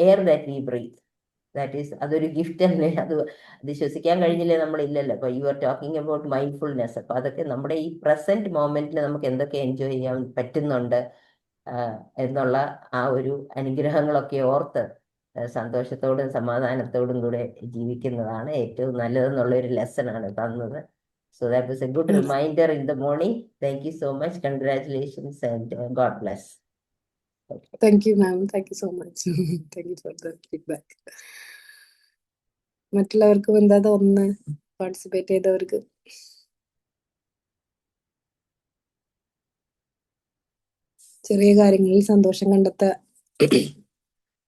air that we breathe, that is അതൊരു ഗിഫ്റ്റ് തന്നെ. അത് ശ്വസിക്കാൻ കഴിഞ്ഞില്ലേ നമ്മളില്ലല്ലോ. അപ്പൊ you are talking about mindfulness. അപ്പൊ അതൊക്കെ നമ്മുടെ ഈ പ്രസന്റ് മൊമെന്റിൽ നമുക്ക് എന്തൊക്കെ എൻജോയ് ചെയ്യാൻ പറ്റുന്നുണ്ട് എന്നുള്ള ആ ഒരു അനുഗ്രഹങ്ങളൊക്കെ ഓർത്ത് സന്തോഷത്തോടും സമാധാനത്തോടും കൂടെ ജീവിക്കുന്നതാണ് ഏറ്റവും നല്ലതെന്നുള്ള ഒരു ലെസൺ ആണ് തന്നത്. So that was a good reminder in the morning. Thank you so much. Congratulations and God bless. Thank you, ma'am. Thank you so much. Thank you for the feedback. മറ്റുള്ളവർക്കും എന്താ തോന്നുന്നു, പാർട്ടിസിപ്പേറ്റ് ചെയ്തവർക്ക്? ചെറിയ കാര്യങ്ങളിൽ സന്തോഷം കണ്ടെത്താൻ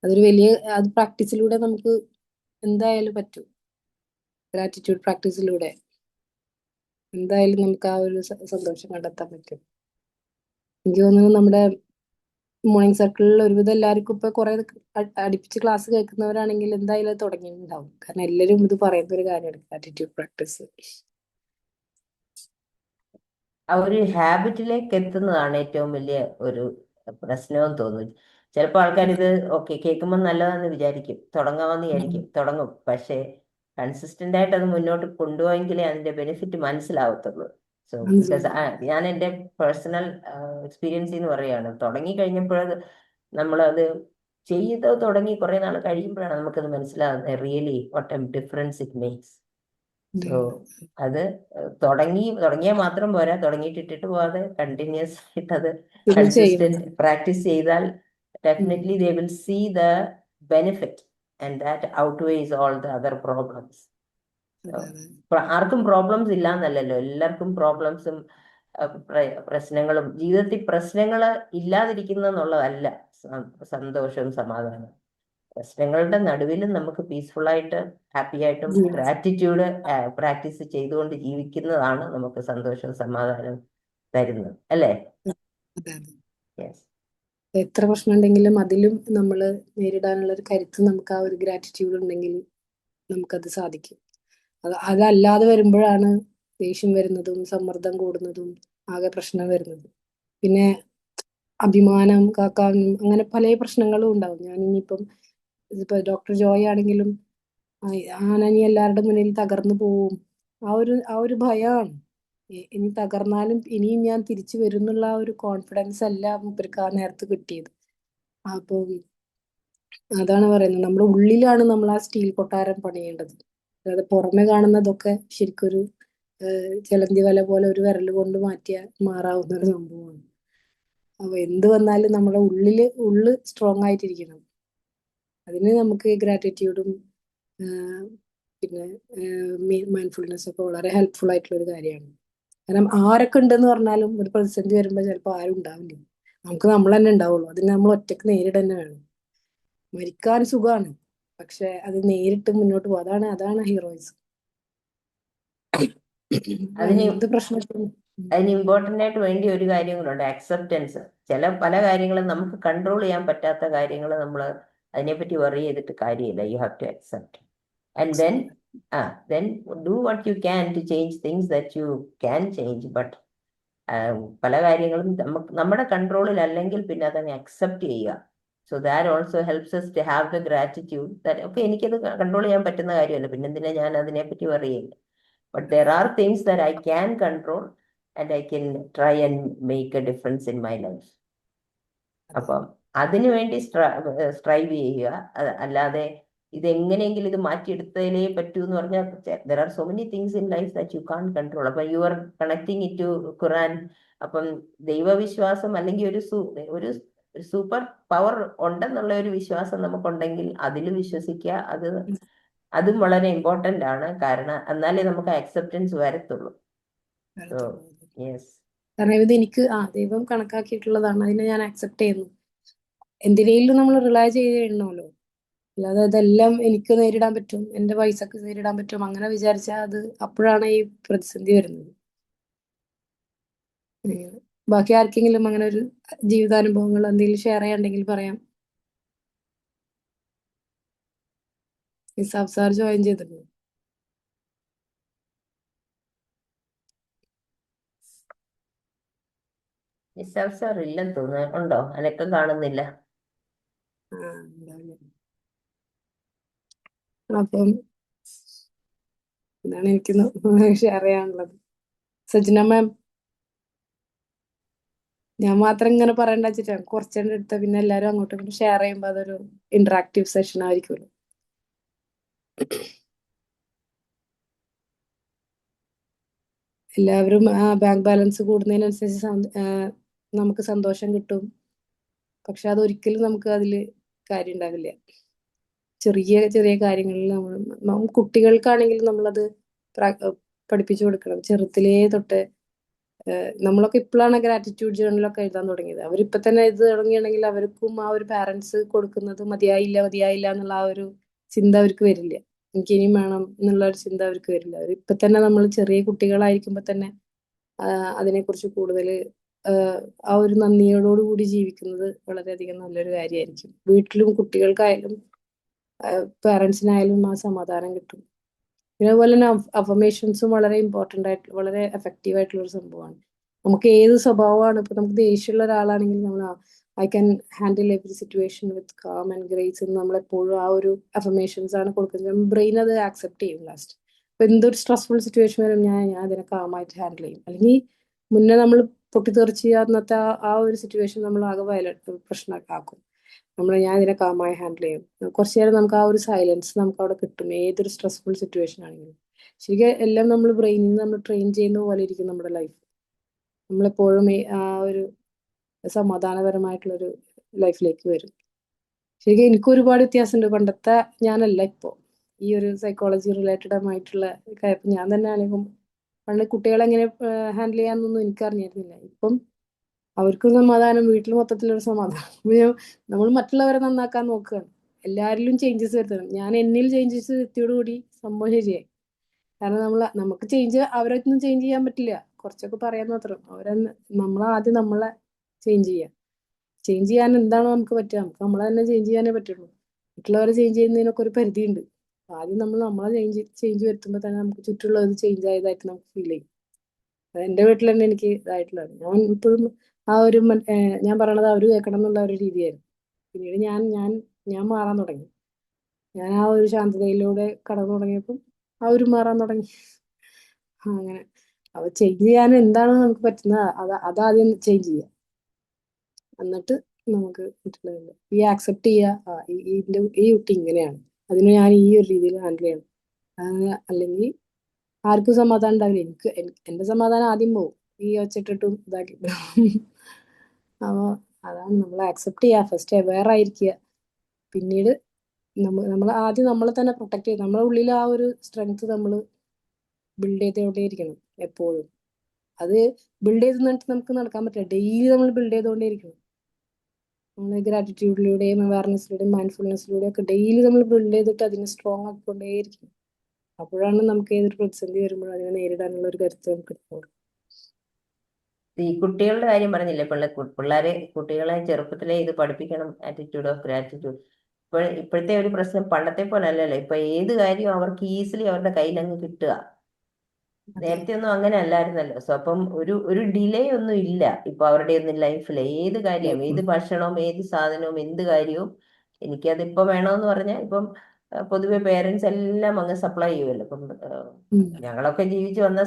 അത് പ്രാക്ടീസിലൂടെ നമുക്ക് എന്തായാലും പറ്റും. ഗ്രാറ്റിറ്റ്യൂഡ് പ്രാക്ടീസിലൂടെ എന്തായാലും നമുക്ക് ആ ഒരു സന്തോഷം കണ്ടെത്താൻ പറ്റും. എനിക്ക് തോന്നുന്നു നമ്മുടെ മോർണിംഗ് സർക്കിളിൽ ഒരുവിധം എല്ലാവർക്കും ഇപ്പൊ കുറെ അടുപ്പിച്ച് ക്ലാസ് കേൾക്കുന്നവരാണെങ്കിൽ എന്തായാലും തുടങ്ങിയിട്ടുണ്ടാവും. കാരണം എല്ലാവരും ഇത് പറയുന്ന ഒരു കാര്യമാണ് ഗ്രാറ്റിറ്റ്യൂഡ് പ്രാക്ടീസ്. ആ ഒരു ഹാബിറ്റിലേക്ക് എത്തുന്നതാണ് ഏറ്റവും വലിയ ഒരു പ്രശ്നവും തോന്നുന്നു. ചിലപ്പോൾ ആൾക്കാർ ഇത് ഓക്കെ കേൾക്കുമ്പോൾ നല്ലതാന്ന് വിചാരിക്കും, തുടങ്ങാമെന്ന് വിചാരിക്കും, തുടങ്ങും. പക്ഷേ കൺസിസ്റ്റന്റ് ആയിട്ട് അത് മുന്നോട്ട് കൊണ്ടുപോയെങ്കിലേ അതിന്റെ ബെനിഫിറ്റ് മനസ്സിലാവത്തുള്ളൂ. സോ ബിക്കോസ് ഞാൻ എൻ്റെ പേഴ്സണൽ എക്സ്പീരിയൻസിൽ നിന്ന് പറയുകയാണ്, തുടങ്ങി കഴിഞ്ഞപ്പോഴത് നമ്മളത് ചെയ്ത് തുടങ്ങി കുറെ നാൾ കഴിയുമ്പോഴാണ് നമുക്കത് മനസ്സിലാകുന്നത് really what A difference it makes. So അത് തുടങ്ങിയാൽ മാത്രം പോരാ, തുടങ്ങിയിട്ട് ഇട്ടിട്ട് പോവാതെ കണ്ടിന്യൂസ് ആയിട്ട് അത് കൺസിസ്റ്റന്റ് പ്രാക്ടീസ് ചെയ്താൽ definitely they will see the benefit and that outweighs all the other problems. ആർക്കും പ്രോബ്ലംസ് ഇല്ല എന്നല്ലല്ലോ, എല്ലാവർക്കും പ്രോബ്ലംസും പ്രശ്നങ്ങളും. ജീവിതത്തിൽ പ്രശ്നങ്ങൾ ഇല്ലാതിരിക്കുന്ന എന്നുള്ളതല്ല സന്തോഷവും സമാധാനവും. പ്രശ്നങ്ങളുടെ നടുവിലും നമുക്ക് പീസ്ഫുൾ ആയിട്ട് ഹാപ്പി ആയിട്ടും ഗ്രാറ്റിറ്റ്യൂഡ് പ്രാക്ടീസ് ചെയ്തുകൊണ്ട് ജീവിക്കുന്നതാണ് നമുക്ക് സന്തോഷവും സമാധാനവും തരുന്നത്, അല്ലേ? യെസ്. എത്ര പ്രശ്നം ഉണ്ടെങ്കിലും അതിലും നമ്മൾ നേരിടാനുള്ള ഒരു കരുത്ത് നമുക്ക് ആ ഒരു ഗ്രാറ്റിറ്റ്യൂഡ് ഉണ്ടെങ്കിൽ നമുക്കത് സാധിക്കും. അതല്ലാതെ വരുമ്പോഴാണ് ദേഷ്യം വരുന്നതും സമ്മർദ്ദം കൂടുന്നതും ആകെ പ്രശ്നം വരുന്നത്. പിന്നെ അഭിമാനം കാക്കാനും അങ്ങനെ പല പ്രശ്നങ്ങളും ഉണ്ടാവും. ഞാൻ ഇനിയിപ്പം ഇപ്പൊ ഡോക്ടർ ജോയ് ആണെങ്കിലും ആനനി എല്ലാവരുടെ മുന്നിൽ തകർന്നു പോവും, ആ ഒരു ഭയമാണ്. ഇനി തകർന്നാലും ഇനിയും ഞാൻ തിരിച്ചു വരും എന്നുള്ള ആ ഒരു കോൺഫിഡൻസ് അല്ല മൂപ്പർക്ക് ആ നേരത്ത് കിട്ടിയത്. അപ്പൊ അതാണ് പറയുന്നത്, നമ്മുടെ ഉള്ളിലാണ് നമ്മൾ ആ സ്റ്റീൽ കൊട്ടാരം പണിയേണ്ടത്. അതായത് പുറമെ കാണുന്നതൊക്കെ ശരിക്കൊരു ചിലന്തി വല പോലെ ഒരു വിരൽ കൊണ്ട് മാറ്റിയാൽ മാറാവുന്ന ഒരു സംഭവമാണ്. അപ്പൊ എന്ത് വന്നാലും നമ്മുടെ ഉള്ള് സ്ട്രോങ് ആയിട്ടിരിക്കണം. അതിന് നമുക്ക് ഗ്രാറ്റിറ്റ്യൂഡും പിന്നെ മൈൻഡ്ഫുൾനെസ് ഒക്കെ വളരെ ഹെൽപ്ഫുൾ ആയിട്ടുള്ള ഒരു കാര്യമാണ്. കാരണം ആരൊക്കെ ഉണ്ടെന്ന് പറഞ്ഞാലും ഒരു പ്രതിസന്ധി വരുമ്പോൾ ചിലപ്പോൾ ആരും ഉണ്ടാവില്ല, നമുക്ക് നമ്മൾ തന്നെ ഉണ്ടാവുള്ളൂ. അതിന് നമ്മൾ ഒറ്റക്ക് നേരിട തന്നെ വേണം. മരിക്കാൻ സുഖമാണ്, പക്ഷെ അത് നേരിട്ട് മുന്നോട്ട് പോകും. അതാണ് ഹീറോയിസം. എന്ത് പ്രശ്നത്തിനും അതിന് ഇമ്പോർട്ടന്റ് ആയിട്ട് വേണ്ടി ഒരു കാര്യം കൂടെ, അക്സെപ്റ്റൻസ്. പല കാര്യങ്ങളും നമുക്ക് കൺട്രോൾ ചെയ്യാൻ പറ്റാത്ത കാര്യങ്ങൾ നമ്മൾ അതിനെപ്പറ്റി വറി ചെയ്തിട്ട് കാര്യമില്ല. You have to accept and then do what you can to change things that you can change. But പല കാര്യങ്ങളും നമ്മുടെ കൺട്രോളിൽ അല്ലെങ്കിൽ പിന്നെ അതങ്ങ് അക്സെപ്റ്റ് ചെയ്യുക. So that also helps us to have the gratitude that okay, എനിക്കത് കൺട്രോൾ ചെയ്യാൻ പറ്റുന്ന കാര്യമല്ല, പിന്നെ എന്തിനാ ഞാൻ അതിനെപ്പറ്റി പറയുന്നത്. But there are things that I can control and I can try and make a difference in my life. അപ്പം അതിനു വേണ്ടി സ്ട്രൈവ് ചെയ്യുക. അല്ലാതെ ഇതെങ്ങനെയെങ്കിലും ഇത് മാറ്റിയെടുത്തതിലേ പറ്റൂ എന്ന് പറഞ്ഞാൽ there are so many things in life that you can't control. അപ്പം you are connecting it to ഖുറാൻ. അപ്പം ദൈവവിശ്വാസം അല്ലെങ്കിൽ ഒരു സൂപ്പർ പവർ ഉണ്ടെന്നുള്ള ഒരു വിശ്വാസം നമുക്കുണ്ടെങ്കിൽ അതിൽ വിശ്വസിക്കുക. അതും വളരെ ഇമ്പോർട്ടന്റ് ആണ്. കാരണം എന്നാലേ നമുക്ക് അക്സെപ്റ്റൻസ് വരത്തുള്ളൂ. കാരണം ഇത് എനിക്ക് ദൈവം കണക്കാക്കിയിട്ടുള്ളതാണ്, അതിനെ ഞാൻ അക്സെപ്റ്റ് ചെയ്യുന്നു. എന്തിനേലും നമ്മൾ റിലൈ ചെയ്യണമല്ലോ. അല്ലാതെ അതെല്ലാം എനിക്ക് നേരിടാൻ പറ്റും, എന്റെ പൈസക്ക് നേരിടാൻ പറ്റും അങ്ങനെ വിചാരിച്ചാൽ അത് അപ്പോഴാണ് ഈ പ്രതിസന്ധി വരുന്നത്. ബാക്കി ആർക്കെങ്കിലും അങ്ങനെ ഒരു ജീവിതാനുഭവങ്ങൾ എന്തെങ്കിലും ഷെയർ ചെയ്യാണ്ടെങ്കിൽ പറയാം. നിസാബ് സാർ ജോയിൻ ചെയ്തിരുന്നു. നിസാബ് സാർ ഇല്ലെന്ന് തോന്നുന്നു. ഉണ്ടോ? അനക്കം കാണുന്നില്ല. അപ്പം ഇതാണ് എനിക്ക് ഷെയർ ചെയ്യാനുള്ളത്. സജ്ന മാം, ഞാൻ മാത്രം ഇങ്ങനെ പറയണ്ട വെച്ചിട്ടാണ് കുറച്ചെണ്ണം എടുത്ത പിന്നെ എല്ലാരും അങ്ങോട്ടും ഇങ്ങോട്ടും ഷെയർ ചെയ്യുമ്പോൾ അതൊരു ഇന്ററാക്റ്റീവ് സെഷൻ ആയിരിക്കുമല്ലോ. എല്ലാവരും ബാങ്ക് ബാലൻസ് കൂടുന്നതിനനുസരിച്ച് നമുക്ക് സന്തോഷം കിട്ടും, പക്ഷെ അതൊരിക്കലും നമുക്ക് അതിൽ കാര്യം ഉണ്ടാവില്ല. ചെറിയ ചെറിയ കാര്യങ്ങളിൽ നമ്മൾ കുട്ടികൾക്കാണെങ്കിലും നമ്മളത് പഠിപ്പിച്ചു കൊടുക്കണം. ചെറുതിലേ തൊട്ട് നമ്മളൊക്കെ ഇപ്പോഴാണ് ഗ്രാറ്റിറ്റ്യൂഡ് ജേർണലൊക്കെ എഴുതാൻ തുടങ്ങിയത്. അവരിപ്പൊ തന്നെ എഴുതി തുടങ്ങിയാണെങ്കിൽ അവർക്കും ആ ഒരു പാരന്റ്സ് കൊടുക്കുന്നത് മതിയായില്ല എന്നുള്ള ആ ഒരു ചിന്ത അവർക്ക് വരില്ല. എനിക്ക് ഇനിയും വേണം എന്നുള്ള ഒരു ചിന്ത അവർക്ക് വരില്ല. അവരിപ്പൊ തന്നെ നമ്മൾ ചെറിയ കുട്ടികളായിരിക്കുമ്പോ തന്നെ അതിനെക്കുറിച്ച് കൂടുതൽ ആ ഒരു നന്ദിയോടുകൂടി ജീവിക്കുന്നത് വളരെയധികം നല്ലൊരു കാര്യമായിരിക്കും. വീട്ടിലും കുട്ടികൾക്കായാലും പാരന്റ്സിനായാലും ആ സമാധാനം കിട്ടും. പിന്നെ അതുപോലെ തന്നെ അഫർമേഷൻസും വളരെ ഇമ്പോർട്ടൻ്റ് ആയിട്ട് വളരെ എഫക്റ്റീവ് ആയിട്ടുള്ള ഒരു സംഭവമാണ്. നമുക്ക് ഏത് സ്വഭാവമാണ്, ഇപ്പൊ നമുക്ക് ദേഷ്യമുള്ള ഒരാളാണെങ്കിൽ നമ്മൾ I can handle every situation with calm and grace എന്ന് നമ്മളെപ്പോഴും ആ ഒരു അഫർമേഷൻസ് ആണ് കൊടുക്കുന്നത്. ബ്രെയിൻ അത് ആക്സെപ്റ്റ് ചെയ്യും ലാസ്റ്റ്. അപ്പൊ എന്തൊരു സ്ട്രെസ്ഫുൾ സിറ്റുവേഷൻ വരും, ഞാൻ അതിനെ കാമായിട്ട് ഹാൻഡിൽ ചെയ്യും. അല്ലെങ്കിൽ മുന്നേ നമ്മൾ പൊട്ടിത്തെറിച്ച് അന്നത്തെ ആ ഒരു സിറ്റുവേഷൻ നമ്മൾ ആകെ പ്രശ്നമാക്കും. ഞാൻ ഇതിനെ കാമായി ഹാൻഡിൽ ചെയ്യും. കുറച്ചു നേരം നമുക്ക് ആ ഒരു സൈലൻസ് നമുക്ക് അവിടെ കിട്ടും, ഏതൊരു സ്ട്രെസ്ഫുൾ സിറ്റുവേഷൻ ആണെങ്കിലും. ശരിക്കും എല്ലാം നമ്മൾ ബ്രെയിനിൽ നിന്ന് നമ്മൾ ട്രെയിൻ ചെയ്യുന്ന പോലെ ഇരിക്കും നമ്മുടെ ലൈഫ്. നമ്മളെപ്പോഴും ആ ഒരു സമാധാനപരമായിട്ടുള്ളൊരു ലൈഫിലേക്ക് വരും. ശരിക്കും എനിക്ക് ഒരുപാട് വ്യത്യാസമുണ്ട്. പണ്ടത്തെ ഞാനല്ല ഇപ്പോ ഈ ഒരു സൈക്കോളജി റിലേറ്റഡ് ആയിട്ടുള്ള കാര്യം. ഞാൻ തന്നെ ആണെങ്കിലും പണ്ട് കുട്ടികളെ എങ്ങനെ ഹാൻഡിൽ ചെയ്യാന്നൊന്നും എനിക്ക് അറിഞ്ഞിരുന്നില്ല. ഇപ്പം അവർക്കും സമാധാനം, വീട്ടിൽ മൊത്തത്തിലൊരു സമാധാനം. നമ്മൾ മറ്റുള്ളവരെ നന്നാക്കാൻ നോക്കുകയാണ്, എല്ലാവരിലും ചേഞ്ചസ് വരുത്തണം. ഞാൻ എന്നിൽ ചേഞ്ചസ് വരുത്തിയോടുകൂടി സംഭവം ശരിയായി. കാരണം നമുക്ക് അവരൊന്നും ചേഞ്ച് ചെയ്യാൻ പറ്റില്ല, കുറച്ചൊക്കെ പറയാൻ മാത്രം. നമ്മളാദ്യം നമ്മളെ ചേഞ്ച് ചെയ്യാം. ചേഞ്ച് ചെയ്യാൻ എന്താണ് നമുക്ക് പറ്റുക? നമുക്ക് നമ്മളെ തന്നെ ചേഞ്ച് ചെയ്യാനേ പറ്റുള്ളൂ. മറ്റുള്ളവരെ ചേഞ്ച് ചെയ്യുന്നതിനൊക്കെ ഒരു പരിധിയുണ്ട്. ആദ്യം നമ്മളെ ചേഞ്ച് വരുത്തുമ്പോൾ തന്നെ നമുക്ക് ചുറ്റുമുള്ളത് ചേഞ്ച് ആയതായിട്ട് നമുക്ക് ഫീൽ ചെയ്യും. അത് എൻ്റെ വീട്ടിൽ തന്നെ എനിക്ക് ഇതായിട്ടുള്ളത്. ഞാൻ ഇപ്പോഴും ആ ഒരു ഞാൻ പറയണത് അവർ കേൾക്കണം എന്നുള്ള ഒരു രീതിയായിരുന്നു. പിന്നീട് ഞാൻ മാറാൻ തുടങ്ങി. ഞാൻ ആ ഒരു ശാന്തതയിലൂടെ കടന്നു തുടങ്ങിയപ്പം അവരും മാറാൻ തുടങ്ങി. അങ്ങനെ അവ ചേഞ്ച് ചെയ്യാൻ എന്താണ് നമുക്ക് പറ്റുന്നത് അതാദ്യം ചേഞ്ച് ചെയ്യുക. എന്നിട്ട് നമുക്ക് മറ്റുള്ളവരുണ്ട് ഈ ആക്സെപ്റ്റ് ചെയ്യുക, ഈ കുട്ടി ഇങ്ങനെയാണ്, അതിനെ ഞാൻ ഈ ഒരു രീതിയിൽ ഹാൻഡിൽ ചെയ്യണം. അല്ലെങ്കിൽ ആർക്കും സമാധാനം ഉണ്ടാവില്ല. എന്റെ സമാധാനം ആദ്യം പോകും ഈ ഒച്ചിട്ടിട്ടും ഇതാക്കി. അപ്പോൾ അതാണ് നമ്മൾ ആക്സെപ്റ്റ് ചെയ്യുക, ഫസ്റ്റ് അവെയർ ആയിരിക്കുക. പിന്നീട് നമ്മൾ ആദ്യം നമ്മളെ തന്നെ പ്രൊട്ടക്ട് ചെയ്യുക. നമ്മുടെ ഉള്ളിൽ ആ ഒരു സ്ട്രെങ്ത് നമ്മൾ ബിൽഡ് ചെയ്തുകൊണ്ടേയിരിക്കണം എപ്പോഴും. അത് ബിൽഡ് ചെയ്ത് നമുക്ക് നടക്കാൻ പറ്റില്ല. ഡെയിലി നമ്മൾ ബിൽഡ് ചെയ്തുകൊണ്ടേയിരിക്കണം. നമ്മൾ ഗ്രാറ്റിറ്റ്യൂഡിലൂടെയും അവയർനെസ്സിലൂടെയും മൈൻഡ്ഫുൾനെസ്സിലൂടെയും ഒക്കെ ഡെയിലി നമ്മൾ ബിൽഡ് ചെയ്തിട്ട് അതിനെ സ്ട്രോങ് ആക്കിക്കൊണ്ടേയിരിക്കണം. അപ്പോഴാണ് നമുക്ക് ഏതൊരു പ്രതിസന്ധി വരുമ്പോഴും അതിനെ നേരിടാനുള്ള ഒരു കരുത്ത് നമുക്ക് കിട്ടുള്ളൂ. ഈ കുട്ടികളുടെ കാര്യം പറഞ്ഞില്ലേ, കുട്ടികളെ ചെറുപ്പത്തിലേ ഇത് പഠിപ്പിക്കണം, ആറ്റിറ്റ്യൂഡ് ഓഫ് ഗ്രാറ്റിറ്റ്യൂഡ്. ഇപ്പോഴത്തെ ഒരു പ്രശ്നം പണ്ടത്തെ പോലെ അല്ലല്ലോ. ഇപ്പൊ ഏത് കാര്യവും അവർക്ക് ഈസിലി അവരുടെ കയ്യിൽ അങ്ങ് കിട്ടുക. നേരത്തെ ഒന്നും അങ്ങനെ അല്ലായിരുന്നല്ലോ. സോ അപ്പം ഒരു ഡിലേ ഒന്നും ഇല്ല ഇപ്പൊ അവരുടെ ഒന്നും ലൈഫിൽ. ഏത് കാര്യവും, ഏത് ഭക്ഷണവും, ഏത് സാധനവും, എന്ത് കാര്യവും എനിക്കതിപ്പോ വേണമെന്ന് പറഞ്ഞാൽ ഇപ്പം പൊതുവെ പേരൻസ് എല്ലാം അങ്ങ് സപ്ലൈ ചെയ്യുമല്ലോ. ഇപ്പം ഞങ്ങളൊക്കെ ജീവിച്ചു വന്ന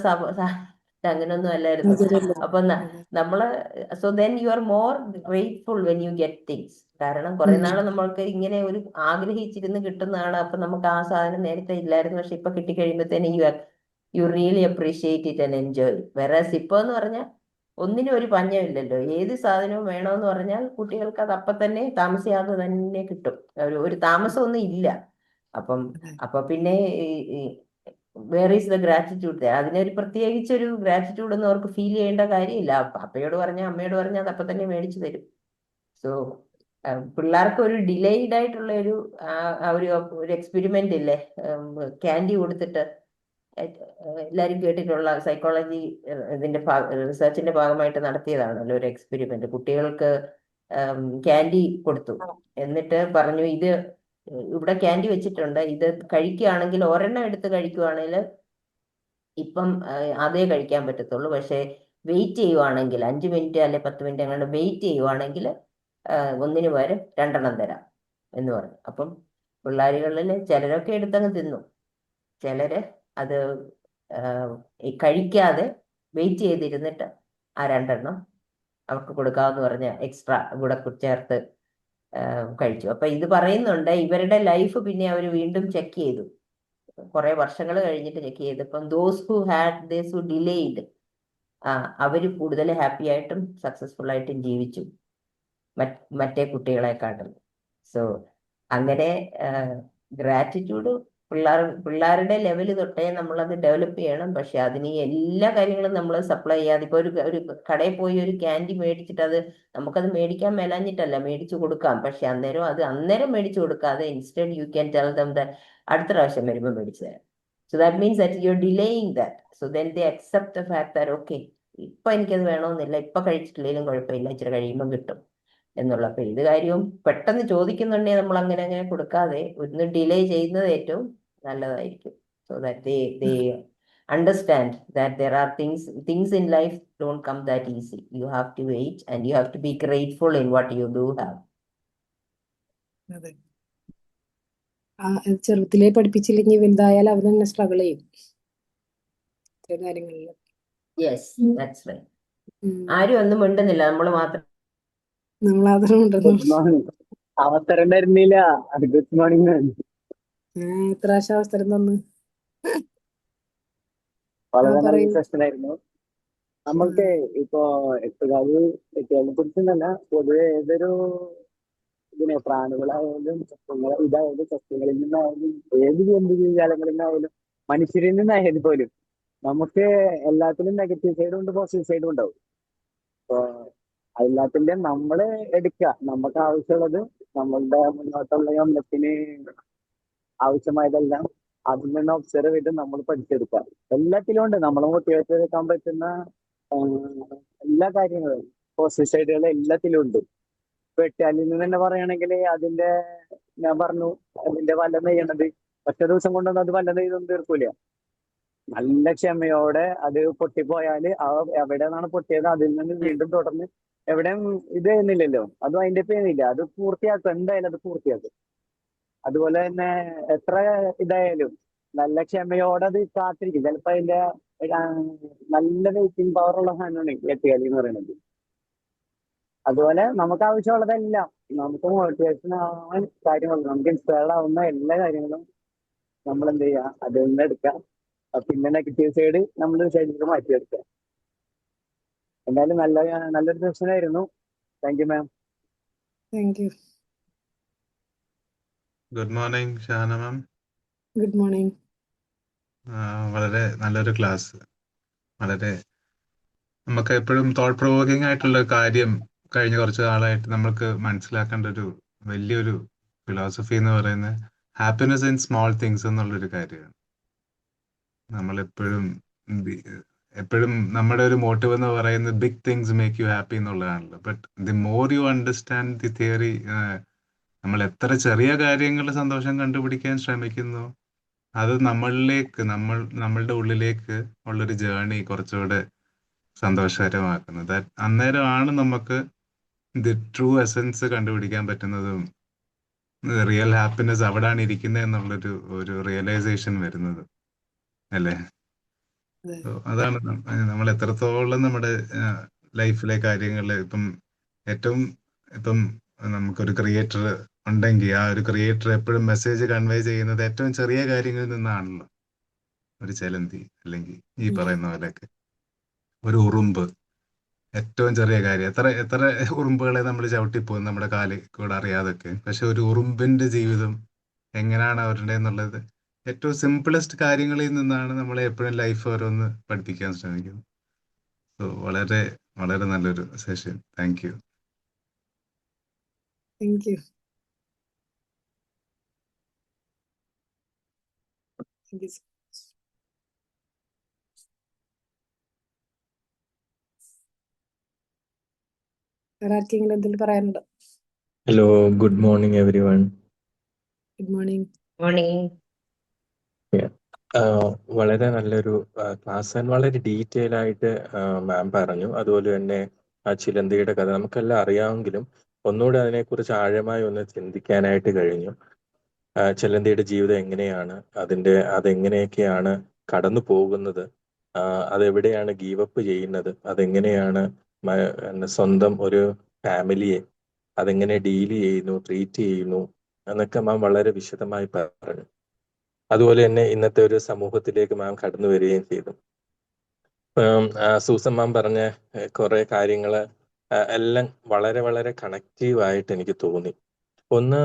അങ്ങനൊന്നും അല്ലായിരുന്നു. അപ്പൊ നമ്മള് so then you are more grateful when you get things. കാരണം കുറെ നാള് നമ്മൾക്ക് ഇങ്ങനെ ഒരു ആഗ്രഹിച്ചിരുന്ന് കിട്ടുന്നതാണ്. അപ്പൊ നമുക്ക് ആ സാധനം നേരത്തെ ഇല്ലായിരുന്നു, പക്ഷെ ഇപ്പൊ കിട്ടിക്കഴിയുമ്പോഴത്തേന് you really appreciate it and enjoy. Whereas ഇപ്പൊ എന്ന് പറഞ്ഞാൽ ഒന്നിനും ഒരു പഞ്ഞമില്ലല്ലോ. ഏത് സാധനവും വേണമെന്ന് പറഞ്ഞാൽ കുട്ടികൾക്ക് അത് അപ്പൊ തന്നെ താമസിയാതെ തന്നെ കിട്ടും. ഒരു താമസമൊന്നും ഇല്ല. അപ്പൊ പിന്നെ വേർ ഈസ് ദ ഗ്രാറ്റിറ്റ്യൂഡ്? അതിനൊരു പ്രത്യേകിച്ചൊരു ഗ്രാറ്റിറ്റ്യൂഡ് ഒന്നും അവർക്ക് ഫീൽ ചെയ്യേണ്ട കാര്യമില്ല. അപ്പയോട് പറഞ്ഞാൽ അമ്മയോട് പറഞ്ഞാൽ അത് അപ്പൊ തന്നെ മേടിച്ചു തരും. സോ പിള്ളേർക്ക് ഒരു ഡിലേഡ് ആയിട്ടുള്ള ഒരു എക്സ്പെരിമെന്റ് ഇല്ലേ, ക്യാൻഡി കൊടുത്തിട്ട്. എല്ലാരും കേട്ടിട്ടുള്ള സൈക്കോളജി ഇതിന്റെ റിസർച്ചിന്റെ ഭാഗമായിട്ട് നടത്തിയതാണല്ലോ ഒരു എക്സ്പെരിമെന്റ്. കുട്ടികൾക്ക് ക്യാൻഡി കൊടുത്തു. എന്നിട്ട് പറഞ്ഞു, ഇത് ഇവിടെ ക്യാൻഡി വെച്ചിട്ടുണ്ട്, ഇത് കഴിക്കുകയാണെങ്കിൽ ഒരെണ്ണം എടുത്ത് കഴിക്കുകയാണെങ്കിൽ ഇപ്പം അതേ കഴിക്കാൻ പറ്റത്തുള്ളൂ. പക്ഷെ വെയിറ്റ് ചെയ്യുവാണെങ്കിൽ 5 മിനിറ്റ് അല്ലെ 10 മിനിറ്റ് അങ്ങനെ വെയിറ്റ് ചെയ്യുവാണെങ്കിൽ ഒന്നിനു പകരം 2 തരാം എന്ന് പറഞ്ഞു. അപ്പം പിള്ളേരുകളിൽ ചിലരൊക്കെ എടുത്തങ്ങ് തിന്നു, ചിലര് അത് കഴിക്കാതെ വെയിറ്റ് ചെയ്തിരുന്നിട്ട് ആ 2 അവർക്ക് കൊടുക്കാമെന്ന് പറഞ്ഞ് എക്സ്ട്രാ കൂടെ ചേർത്ത് കഴിച്ചു. അപ്പൊ ഇത് പറയുന്നുണ്ട്, ഇവരുടെ ലൈഫ് പിന്നെ അവർ വീണ്ടും ചെക്ക് ചെയ്തു. കുറെ വർഷങ്ങൾ കഴിഞ്ഞിട്ട് ചെക്ക് ചെയ്തപ്പം ദോസ് ഹു ഡിലേഡ് അവര് കൂടുതൽ ഹാപ്പി ആയിട്ടും സക്സസ്ഫുൾ ആയിട്ടും ജീവിച്ചു മറ്റേ കുട്ടികളെക്കാട്ടും. സോ അങ്ങനെ ഗ്രാറ്റിറ്റ്യൂഡ് പിള്ളേരുടെ ലെവല് തൊട്ടേ നമ്മളത് ഡെവലപ്പ് ചെയ്യണം. പക്ഷെ അതിന് എല്ലാ കാര്യങ്ങളും നമ്മൾ സപ്ലൈ ചെയ്യാതെ, ഇപ്പൊ ഒരു കടയിൽ പോയി ഒരു ക്യാൻഡി മേടിച്ചിട്ട് അത് നമുക്കത് മേടിക്കാൻ മേലാഞ്ഞിട്ടല്ല, മേടിച്ചു കൊടുക്കാം. പക്ഷെ അന്നേരം മേടിച്ചു കൊടുക്കാതെ instead you can tell them that അടുത്ത പ്രാവശ്യം വരുമ്പോൾ മേടിച്ചു തരാം. So that means that you are delaying that. So then they accept the fact that okay, ഇപ്പൊ എനിക്കത് വേണമെന്നില്ല, ഇപ്പൊ കഴിച്ചിട്ടില്ലെങ്കിലും കുഴപ്പമില്ല, ഇച്ചിരി കഴിയുമ്പോൾ കിട്ടും എന്നുള്ള. അപ്പൊ ഇത് കാര്യവും പെട്ടെന്ന് ചോദിക്കുന്നുണ്ടെങ്കിൽ നമ്മൾ അങ്ങനെ കൊടുക്കാതെ ഒന്ന് ഡിലേ ചെയ്യുന്നത് ഏറ്റവും നല്ലതായിരിക്കും. So that understand that there are things in life don't come that easy. You have to wait and you have to be grateful in what you do have. അതെ. ചെറുതിലേ പഠിപ്പിച്ചില്ലെങ്കിൽ വലുതായാൽ അവർ തന്നെ സ്ട്രഗിൾ ചെയ്യും ഇത്തരം കാര്യങ്ങളിൽ. Yes, that's right. ആരും ഒന്നും മിണ്ടുന്നില്ല, നമ്മൾ മാത്രം. നമ്മളാദ്യം ഉണ്ടെന്നു ഗുഡ് മോർണിംഗ്. അവസരം തരുന്നില്ല. Good morning. എത്ര പ്രാവശ്യം അവസരം തന്നു. വളരെ നല്ല പറയൂ. സെഷൻ ആയിരുന്നു. നമ്മൾക്ക് ഇപ്പോ എട്ടുകാലിനെ കുറിച്ചൊന്നല്ല, പൊതുവെ ഏതൊരു പ്രാണികളായാലും സസ്യങ്ങളിൽ നിന്നായാലും ഏത് ജന്തുജീവിജാലങ്ങളിൽ നിന്നായാലും മനുഷ്യരിൽ നിന്നായാലും പോലും നമുക്ക് എല്ലാത്തിലും നെഗറ്റീവ് സൈഡും ഉണ്ട്, പോസിറ്റീവ് സൈഡും ഉണ്ടാവും. അപ്പൊ എല്ലാത്തിന്റെ നമ്മള് എടുക്കുക, നമുക്ക് ആവശ്യമുള്ളത്, നമ്മളുടെ മുന്നോട്ടുള്ള അമ്പലത്തിന് ആവശ്യമായതെല്ലാം അതിൽ നിന്ന് ഒബ്സർവ് ചെയ്ത് നമ്മൾ പഠിച്ചെടുക്കുക. എല്ലാത്തിലും ഉണ്ട്, നമ്മളെ മോട്ടിവേറ്റ് എടുക്കാൻ പറ്റുന്ന എല്ലാ കാര്യങ്ങളും, പോസിറ്റീവ് സൈഡുകൾ എല്ലാത്തിലും ഉണ്ട്. ഇപ്പൊ എട്ടാലിൽ നിന്ന് തന്നെ പറയുകയാണെങ്കിൽ അതിന്റെ ഞാൻ പറഞ്ഞു അതിന്റെ വല നെയ്യണത് ഒറ്റ ദിവസം കൊണ്ടൊന്നും അത് വല നെയ്തൊന്നും തീർക്കൂല. നല്ല ക്ഷമയോടെ അത് പൊട്ടിപ്പോയാല് എവിടെ നിന്നാണ് പൊട്ടിയത് അതിൽ നിന്ന് വീണ്ടും തുടർന്ന് എവിടെയും ഇത് ചെയ്യുന്നില്ലല്ലോ, അതും അതിന്റെ ചെയ്യുന്നില്ല, അത് പൂർത്തിയാക്കും, എന്തായാലും അത് പൂർത്തിയാക്കും. അതുപോലെ തന്നെ എത്ര ഇതായാലും നല്ല ക്ഷമയോടെ അത് കാത്തിരിക്കും. ചിലപ്പോ അതിന്റെ നല്ല വെയിറ്റിംഗ് പവർ ഉള്ള സാധനമാണ് എട്ടുകാലി എന്ന് പറയുന്നത്. അതുപോലെ നമുക്ക് ആവശ്യമുള്ളതെല്ലാം, നമുക്ക് മോട്ടിവേഷൻ ആവാൻ കാര്യങ്ങൾ, നമുക്ക് ഇൻസ്പയർഡ് ആവുന്ന എല്ലാ കാര്യങ്ങളും നമ്മൾ എന്ത് ചെയ്യുക, അതിൽ നിന്ന് എടുക്കാം. പിന്നെ നെഗറ്റീവ് സൈഡ് നമ്മൾ സൈഡിലേക്ക് മാറ്റിയെടുക്കുക. എന്തായാലും നല്ലൊരു സെഷൻ ആയിരുന്നു. Thank you ma'am. Thank you. Good morning Shana ma'am. Good morning. വളരെ നല്ലൊരു ക്ലാസ്. വളരെ നമുക്ക് എപ്പോഴും തോട്ട് പ്രൊവോക്കിംഗ് ആയിട്ടുള്ള കാര്യം കഴിഞ്ഞ കുറച്ച് നാളായിട്ട് നമ്മൾക്ക് മനസ്സിലാക്കേണ്ട ഒരു വലിയൊരു ഫിലോസഫി എന്ന് പറയുന്നത് ഹാപ്പിനെസ് ഇൻ സ്മോൾ തിങ്സ് എന്നുള്ളൊരു കാര്യമാണ്. നമ്മളെപ്പോഴും എപ്പോഴും നമ്മുടെ ഒരു മോട്ടീവ് എന്ന് പറയുന്നത് big things make you happy എന്നുള്ളതാണല്ലോ. But the more you understand the theory, നമ്മൾ എത്ര ചെറിയ കാര്യങ്ങളിൽ സന്തോഷം കണ്ടുപിടിക്കാൻ ശ്രമിക്കുന്നു, അത് നമ്മളുടെ ഉള്ളിലേക്ക് ഉള്ളൊരു ജേർണി കുറച്ചുകൂടെ സന്തോഷകരമാക്കുന്നത്. അന്നേരമാണ് നമുക്ക് ദി ട്രൂ എസൻസ് കണ്ടുപിടിക്കാൻ പറ്റുന്നതും റിയൽ ഹാപ്പിനെസ് അവിടാണ് ഇരിക്കുന്നത് എന്നുള്ളൊരു റിയലൈസേഷൻ വരുന്നത് അല്ലേ. അതാണ് നമ്മൾ എത്രത്തോളം നമ്മുടെ ലൈഫിലെ കാര്യങ്ങൾ ഇപ്പം നമുക്കൊരു ക്രിയേറ്റർ ഉണ്ടെങ്കിൽ ആ ഒരു ക്രിയേറ്റർ എപ്പോഴും മെസ്സേജ് കൺവേ ചെയ്യുന്നത് ഏറ്റവും ചെറിയ കാര്യങ്ങളിൽ നിന്നാണല്ലോ. ഒരു ചെലന്തി അല്ലെങ്കിൽ ഈ പറയുന്ന പോലെയൊക്കെ ഒരു ഉറുമ്പ്, ഏറ്റവും ചെറിയ കാര്യം. എത്ര ഉറുമ്പുകളെ നമ്മൾ ചവിട്ടിപ്പോകും നമ്മുടെ കാലിൽ കൂടെ അറിയാതൊക്കെ. പക്ഷെ ഒരു ഉറുമ്പിന്റെ ജീവിതം എങ്ങനെയാണ് അവരുടെ എന്നുള്ളത് ഏറ്റവും സിംപിളസ്റ്റ് കാര്യങ്ങളിൽ നിന്നാണ് നമ്മളെ എപ്പോഴും ലൈഫ് ഓരോന്ന് പഠിപ്പിക്കാൻ ശ്രമിക്കുന്നത്. സോ വളരെ വളരെ നല്ലൊരു session. Thank you. Thank you. ആർക്കെങ്കിലും എന്തെങ്കിലും പറയാനുണ്ടോ? Hello, good morning every one. Good morning. Morning. വളരെ നല്ലൊരു ക്ലാസ് ആൻഡ് വളരെ ഡീറ്റെയിൽ ആയിട്ട് മാം പറഞ്ഞു. അതുപോലെ തന്നെ ആ ചിലന്തിയുടെ കഥ നമുക്കെല്ലാം അറിയാമെങ്കിലും ഒന്നുകൂടെ അതിനെക്കുറിച്ച് ആഴമായി ഒന്ന് ചിന്തിക്കാനായിട്ട് കഴിഞ്ഞു. ചിലന്തിയുടെ ജീവിതം എങ്ങനെയാണ്, അതെങ്ങനെയൊക്കെയാണ് കടന്നു പോകുന്നത്, അതെവിടെയാണ് ഗീവപ്പ് ചെയ്യുന്നത്, അതെങ്ങനെയാണ് സ്വന്തം ഒരു ഫാമിലിയെ അതെങ്ങനെ ഡീൽ ചെയ്യുന്നു, ട്രീറ്റ് ചെയ്യുന്നു എന്നൊക്കെ മാം വളരെ വിശദമായി പറഞ്ഞു. അതുപോലെ തന്നെ ഇന്നത്തെ ഒരു സമൂഹത്തിലേക്ക് മാം കടന്നു വരികയും ചെയ്തു. സൂസൻ മാം പറഞ്ഞ കുറെ കാര്യങ്ങൾ എല്ലാം വളരെ വളരെ കണക്റ്റീവ് ആയിട്ട് എനിക്ക് തോന്നി. ഒന്ന്,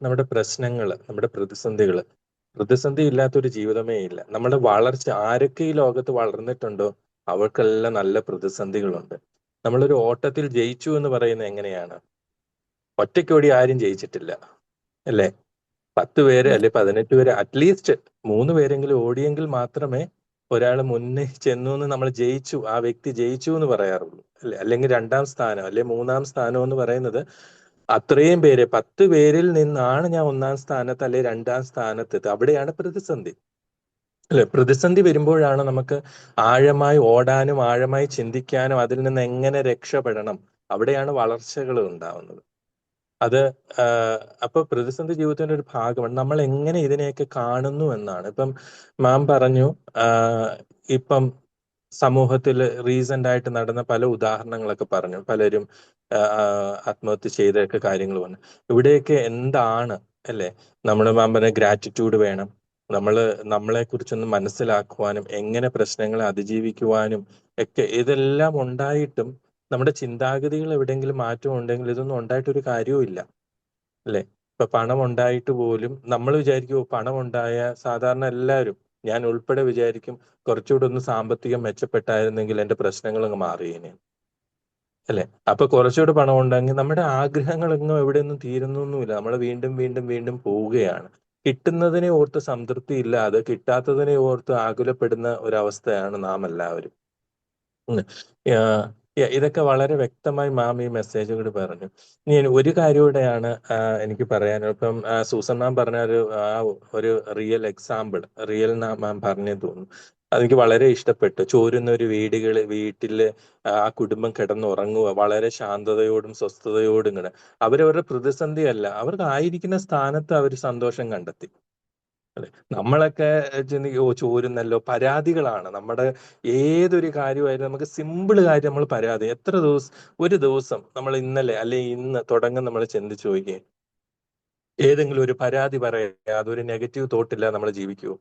നമ്മുടെ പ്രശ്നങ്ങൾ, നമ്മുടെ പ്രതിസന്ധി ഇല്ലാത്തൊരു ജീവിതമേ ഇല്ല. നമ്മുടെ വളർച്ച, ആരൊക്കെ ഈ ലോകത്ത് വളർന്നിട്ടുണ്ടോ അവർക്കെല്ലാം നല്ല പ്രതിസന്ധികളുണ്ട്. നമ്മളൊരു ഓട്ടത്തിൽ ജയിച്ചു എന്ന് പറയുന്നത് എങ്ങനെയാണ്? ഒറ്റയ്ക്കോടി ആരും ജയിച്ചിട്ടില്ല അല്ലേ? 10 പേര് അല്ലെ 18 പേര്, അറ്റ്ലീസ്റ്റ് 3 പേരെങ്കിലും ഓടിയെങ്കിൽ മാത്രമേ ഒരാൾ മുന്നിൽ ചെന്നു എന്ന് നമ്മൾ ജയിച്ചു, ആ വ്യക്തി ജയിച്ചു എന്ന് പറയാറുള്ളൂ അല്ലെ. അല്ലെങ്കിൽ 2ാം സ്ഥാനം അല്ലെ 3ാം സ്ഥാനം എന്ന് പറയുന്നത് അത്രയും പേര്, 10 പേരിൽ നിന്നാണ് ഞാൻ 1ാം സ്ഥാനത്ത് അല്ലെ 2ാം സ്ഥാനത്ത്. അവിടെയാണ് പ്രതിസന്ധി. അല്ലെ? പ്രതിസന്ധി വരുമ്പോഴാണ് നമുക്ക് ആഴമായി ഓടാനും ആഴമായി ചിന്തിക്കാനും അതിൽ നിന്ന് എങ്ങനെ രക്ഷപ്പെടണം, അവിടെയാണ് വളർച്ചകൾ ഉണ്ടാവുന്നത്. അത് അപ്പൊ പ്രതിസന്ധി ജീവിതത്തിന്റെ ഒരു ഭാഗമാണ്. നമ്മൾ എങ്ങനെ ഇതിനെയൊക്കെ കാണുന്നു എന്നാണ്. ഇപ്പം മാം പറഞ്ഞു, ഇപ്പം സമൂഹത്തിൽ റീസെന്റ് ആയിട്ട് നടന്ന പല ഉദാഹരണങ്ങളൊക്കെ പറഞ്ഞു, പലരും ആത്മഹത്യ ചെയ്തൊക്കെ കാര്യങ്ങൾ പറഞ്ഞു. ഇവിടെയൊക്കെ എന്താണ് അല്ലെ, നമ്മുടെ മാം പറഞ്ഞ ഗ്രാറ്റിറ്റ്യൂഡ് വേണം, നമ്മളെ കുറിച്ചൊന്ന് മനസ്സിലാക്കുവാനും എങ്ങനെ പ്രശ്നങ്ങളെ അതിജീവിക്കുവാനും ഒക്കെ. ഇതെല്ലാം ഉണ്ടായിട്ടും നമ്മുടെ ചിന്താഗതികൾ എവിടെയെങ്കിലും മാറ്റം ഉണ്ടെങ്കിൽ ഇതൊന്നും ഉണ്ടായിട്ടൊരു കാര്യവും ഇല്ല, അല്ലെ? ഇപ്പൊ പണം ഉണ്ടായിട്ട് പോലും നമ്മൾ വിചാരിക്കും, പണം ഉണ്ടായ സാധാരണ എല്ലാവരും, ഞാൻ ഉൾപ്പെടെ വിചാരിക്കും, കുറച്ചുകൂടെ ഒന്ന് സാമ്പത്തികം മെച്ചപ്പെട്ടായിരുന്നെങ്കിൽ എന്റെ പ്രശ്നങ്ങൾ അങ്ങ് മാറിയേനെ, അല്ലെ? അപ്പൊ കുറച്ചുകൂടെ പണം ഉണ്ടെങ്കിൽ നമ്മുടെ ആഗ്രഹങ്ങളൊന്നും എവിടെയൊന്നും തീരുന്നൊന്നുമില്ല, നമ്മൾ വീണ്ടും വീണ്ടും വീണ്ടും പോവുകയാണ്. കിട്ടുന്നതിനെ ഓർത്ത് സംതൃപ്തി ഇല്ലാതെ കിട്ടാത്തതിനെ ഓർത്ത് ആകുലപ്പെടുന്ന ഒരവസ്ഥയാണ് നാം എല്ലാവരും. ഇതൊക്കെ വളരെ വ്യക്തമായി മാം ഈ മെസ്സേജുകൾ പറഞ്ഞു. ഇനി ഒരു കാര്യം കൂടെയാണ് എനിക്ക് പറയാനുള്ളത്. ഇപ്പം സൂസൻ മാം പറഞ്ഞ ഒരു റിയൽ എക്സാമ്പിൾ, റിയൽ മാം പറഞ്ഞു തോന്നുന്നു, അതെനിക്ക് വളരെ ഇഷ്ടപ്പെട്ടു. ചോരുന്ന ഒരു വീട്ടില് ആ കുടുംബം കിടന്നുറങ്ങുക വളരെ ശാന്തതയോടും സ്വസ്ഥതയോടും ഇങ്ങനെ. അവരവരുടെ പ്രതിസന്ധി അല്ല, അവർക്ക് ആയിരിക്കുന്ന സ്ഥാനത്ത് അവർ സന്തോഷം കണ്ടെത്തി, അല്ലെ? നമ്മളൊക്കെ ചോരുന്നല്ലോ, പരാതികളാണ് നമ്മുടെ ഏതൊരു കാര്യമായാലും. നമുക്ക് സിമ്പിൾ കാര്യം നമ്മൾ പരാതി, ഒരു ദിവസം നമ്മൾ ഇന്നലെ അല്ലെ ഇന്ന് തുടങ്ങും, നമ്മൾ ചിന്തിച്ചു നോക്കിയേ, ഏതെങ്കിലും ഒരു പരാതി പറയാ, അതൊരു നെഗറ്റീവ് തോട്ടില്ല നമ്മൾ ജീവിക്കുമോ?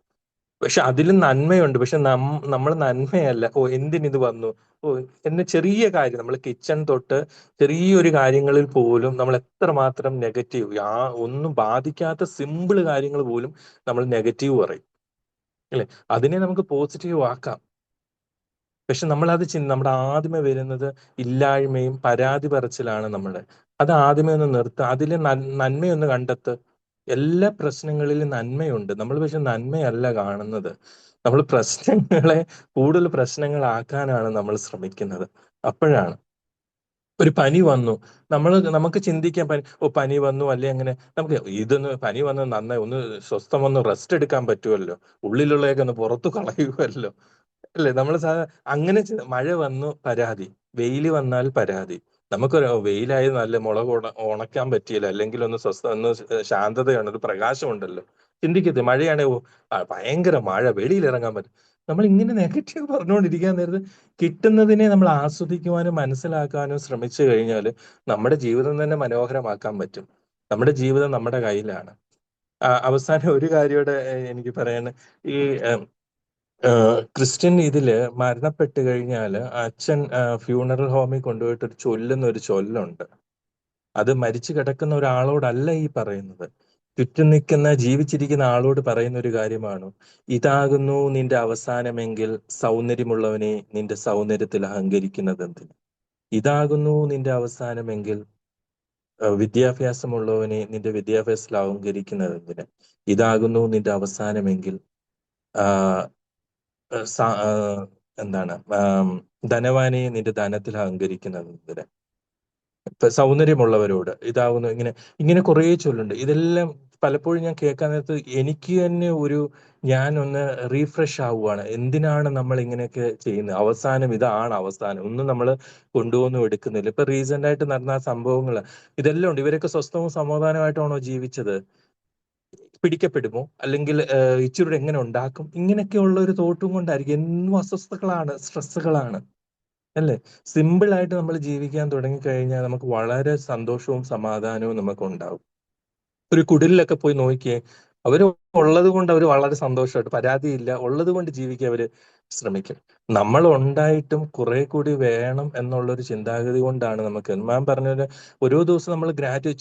പക്ഷെ അതിലും നന്മയുണ്ട്. പക്ഷെ നമ്മൾ നന്മയല്ല, എന്തിനിത് വന്നു, എന്ന ചെറിയ കാര്യം, നമ്മൾ കിച്ചൺ തൊട്ട് ചെറിയൊരു കാര്യങ്ങളിൽ പോലും നമ്മൾ എത്രമാത്രം നെഗറ്റീവ്, ഒന്നും ബാധിക്കാത്ത സിമ്പിൾ കാര്യങ്ങൾ പോലും നമ്മൾ നെഗറ്റീവ് പറയും, അല്ലെ? അതിനെ നമുക്ക് പോസിറ്റീവ് ആക്കാം. പക്ഷെ നമ്മുടെ ആദ്യമേ വരുന്നത് ഇല്ലായ്മയും പരാതി പറച്ചിലാണ് നമ്മുടെ. അത് ആദ്യമേ ഒന്ന് നിർത്തുക, അതിൽ നന്മയൊന്ന് കണ്ടെത്ത്. എല്ലാ പ്രശ്നങ്ങളിലും നന്മയുണ്ട്, നമ്മൾ പക്ഷെ നന്മയല്ല കാണുന്നത്. നമ്മൾ പ്രശ്നങ്ങളെ കൂടുതൽ പ്രശ്നങ്ങളാക്കാനാണ് നമ്മൾ ശ്രമിക്കുന്നത്. അപ്പോഴാണ് ഒരു പനി വന്നു, നമുക്ക് ചിന്തിക്കാൻ, പനി വന്നു അല്ലെ, അങ്ങനെ നമുക്ക് പനി വന്ന് നന്നായി ഒന്ന് സ്വസ്ഥം ഒന്ന് റെസ്റ്റ് എടുക്കാൻ പറ്റുമല്ലോ, ഉള്ളിലുള്ളതൊക്കെ ഒന്ന് പുറത്തു കളയുമല്ലോ, അല്ലേ? നമ്മൾ അങ്ങനെ മഴ വന്നു പരാതി, വെയിൽ വന്നാൽ പരാതി. നമുക്കൊരു വെയിലായി നല്ല മുളക് ഉണക്കാൻ പറ്റിയില്ല, അല്ലെങ്കിൽ ഒന്ന് ശാന്തതയാണ്, ഒരു പ്രകാശമുണ്ടല്ലോ, ചിന്തിക്കരുത്. മഴയാണെ ഭയങ്കര മഴ, വെളിയിലിറങ്ങാൻ പറ്റും. നമ്മൾ ഇങ്ങനെ നെഗറ്റീവ് പറഞ്ഞുകൊണ്ടിരിക്കാൻ നേരത്ത് കിട്ടുന്നതിനെ നമ്മൾ ആസ്വദിക്കുവാനും മനസ്സിലാക്കാനും ശ്രമിച്ചു കഴിഞ്ഞാൽ നമ്മുടെ ജീവിതം തന്നെ മനോഹരമാക്കാൻ പറ്റും. നമ്മുടെ ജീവിതം നമ്മുടെ കയ്യിലാണ്. അവസാനം ഒരു കാര്യോടെ എനിക്ക് പറയാൻ, ഈ ക്രിസ്ത്യൻ ഇതില് മരണപ്പെട്ട് കഴിഞ്ഞാൽ അച്ഛൻ ഫ്യൂണറൽ ഹോമിൽ കൊണ്ടുപോയിട്ട് ചൊല്ലുന്ന ഒരു ചൊല്ലുണ്ട്. അത് മരിച്ചു കിടക്കുന്ന ഒരാളോടല്ല ഈ പറയുന്നത്, ചുറ്റും നിൽക്കുന്ന ജീവിച്ചിരിക്കുന്ന ആളോട് പറയുന്ന ഒരു കാര്യമാണ്. ഇതാകുന്നു നിന്റെ അവസാനമെങ്കിൽ സൗന്ദര്യമുള്ളവനെ നിന്റെ സൗന്ദര്യത്തിൽ അഹങ്കരിക്കുന്നത് എന്തിന്? ഇതാകുന്നു നിന്റെ അവസാനമെങ്കിൽ വിദ്യാഭ്യാസമുള്ളവനെ നിന്റെ വിദ്യാഭ്യാസത്തിൽ അഹങ്കരിക്കുന്നത് എന്തിന്? ഇതാകുന്നു നിന്റെ അവസാനമെങ്കിൽ എന്താണ് ധനവാനെ നിന്റെ ധനത്തിൽ അഹങ്കരിക്കുന്നത് എന്തിന്? ഇപ്പൊ സൗന്ദര്യമുള്ളവരോട് ഇതാവുന്നു, ഇങ്ങനെ കുറേ ചൊല്ലുണ്ട്. ഇതെല്ലാം പലപ്പോഴും ഞാൻ കേൾക്കാൻ നേരത്ത് എനിക്ക് തന്നെ ഞാൻ ഒന്ന് റീഫ്രഷ് ആവുകയാണ്. എന്തിനാണ് നമ്മൾ ഇങ്ങനെയൊക്കെ ചെയ്യുന്നത്? അവസാനം ഇതാണ് അവസാനം, ഒന്നും നമ്മൾ കൊണ്ടുപോകുന്നു എടുക്കുന്നില്ല. ഇപ്പൊ റീസെന്റ് ആയിട്ട് നടന്ന സംഭവങ്ങൾ ഇതെല്ലാം ഉണ്ട്. ഇവരൊക്കെ സ്വസ്ഥവും സമാധാനമായിട്ടാണോ ജീവിച്ചത്? പിടിക്കപ്പെടുമോ, അല്ലെങ്കിൽ ഇച്ചിരി എങ്ങനെ ഉണ്ടാക്കും, ഇങ്ങനെയൊക്കെയുള്ള ഒരു തോട്ടും കൊണ്ടായിരിക്കും. എന്നും അസ്വസ്ഥതകളാണ്, സ്ട്രെസ്സുകളാണ്, അല്ലേ? സിമ്പിൾ ആയിട്ട് നമ്മൾ ജീവിക്കാൻ തുടങ്ങിക്കഴിഞ്ഞാൽ നമുക്ക് വളരെ സന്തോഷവും സമാധാനവും നമുക്ക് ഉണ്ടാവും. ഒരു കുടിലൊക്കെ പോയി നോക്കിയേ, അവര് ഉള്ളത് കൊണ്ട് അവർ വളരെ സന്തോഷമായിട്ട്, പരാതിയില്ല, ഉള്ളത് കൊണ്ട് ജീവിക്കാൻ അവര് ശ്രമിക്കും. നമ്മൾ ഉണ്ടായിട്ടും കുറെ കൂടി വേണം എന്നുള്ളൊരു ചിന്താഗതി കൊണ്ടാണ് നമുക്ക്. മാം പറഞ്ഞ ഓരോ ദിവസം നമ്മൾ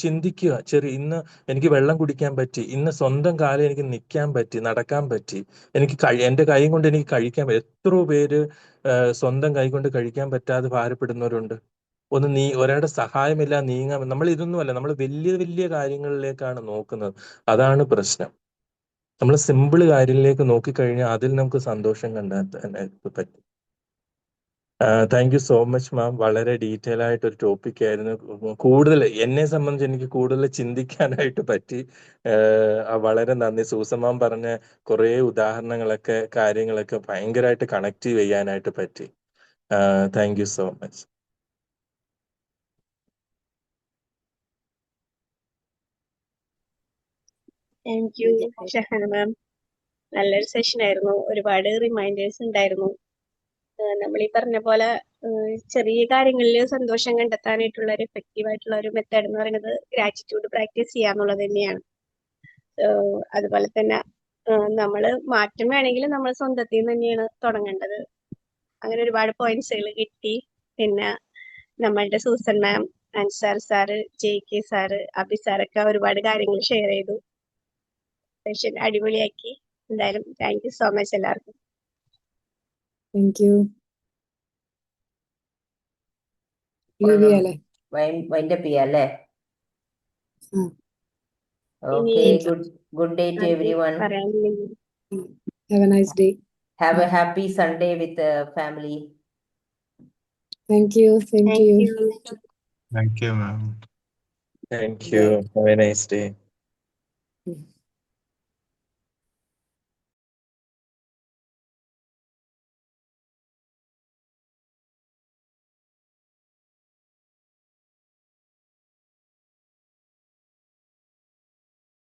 ചിന്തിക്കുക, ഇന്ന് എനിക്ക് വെള്ളം കുടിക്കാൻ പറ്റി, ഇന്ന് സ്വന്തം കാലം എനിക്ക് നിൽക്കാൻ പറ്റി, നടക്കാൻ പറ്റി, എനിക്ക് എന്റെ കൈ കൊണ്ട് എനിക്ക് കഴിക്കാൻ പറ്റി. എത്രയോ പേര് സ്വന്തം കൈ കൊണ്ട് കഴിക്കാൻ പറ്റാതെ ഭാരപ്പെടുന്നവരുണ്ട്. ഒരാളുടെ സഹായമില്ല നീങ്ങാൻ. നമ്മൾ ഇതൊന്നുമല്ല, നമ്മൾ വലിയ വലിയ കാര്യങ്ങളിലേക്കാണ് നോക്കുന്നത്. അതാണ് പ്രശ്നം. നമ്മൾ സിമ്പിൾ കാര്യങ്ങളിലേക്ക് നോക്കിക്കഴിഞ്ഞാൽ അതിൽ നമുക്ക് സന്തോഷം കണ്ടെത്താൻ പറ്റും. Thank you so much ma'am. വളരെ ഡീറ്റെയിൽ ആയിട്ട് ഒരു ടോപ്പിക് ആയിരുന്നു. കൂടുതൽ എന്നെ സംബന്ധിച്ച് എനിക്ക് കൂടുതൽ ചിന്തിക്കാനായിട്ട് പറ്റി. വളരെ നന്ദി. സൂസൻ മാം പറഞ്ഞ കുറേ ഉദാഹരണങ്ങളൊക്കെ കാര്യങ്ങളൊക്കെ ഭയങ്കരമായിട്ട് കണക്ട് ചെയ്യാനായിട്ട് പറ്റി. Thank you so much. Thank you Shahana ma'am. നല്ലൊരു സെഷൻ ആയിരുന്നു. ഒരുപാട് റിമൈൻഡേഴ്സ് ഉണ്ടായിരുന്നു. നമ്മൾ ഈ പറഞ്ഞ പോലെ ചെറിയ കാര്യങ്ങളിൽ സന്തോഷം കണ്ടെത്താനായിട്ടുള്ള ഒരു എഫക്റ്റീവ് ആയിട്ടുള്ള ഒരു മെത്തേഡ് എന്ന് പറയുന്നത് ഗ്രാറ്റിറ്റ്യൂഡ് പ്രാക്ടീസ് ചെയ്യാന്നുള്ളത് തന്നെയാണ്. അതുപോലെ തന്നെ നമ്മൾ മാറ്റം വേണമെങ്കിൽ നമ്മൾ സ്വന്തത്തിൽ നിന്ന് തന്നെയാണ് തുടങ്ങേണ്ടത്. അങ്ങനെ ഒരുപാട് പോയിന്റ്സുകൾ കിട്ടി. പിന്നെ നമ്മളുടെ Susan ma'am, Ansar sir, JK sir, Abi സാറൊക്കെ ഒരുപാട് കാര്യങ്ങൾ ഷെയർ ചെയ്തു. സെഷൻ അടിപൊളിയാക്കി. എന്തായാലും താങ്ക് യു സോ മച്ച് എല്ലാവർക്കും. Thank you. ലീവ് ചെയ്യാല്ലേ? വൈൻഡപ്പ് ചെയ്യാല്ലേ? ഉം. ഓക്കെ, ഇനി ഗുഡ് ഡേ ടു എവരിവൺ. പറയാനില്ലെങ്കിൽ Have a nice day. Have a happy Sunday with family. Thank you. Same to thank you. You. Thank you, ma'am. Thank you. Have a nice day.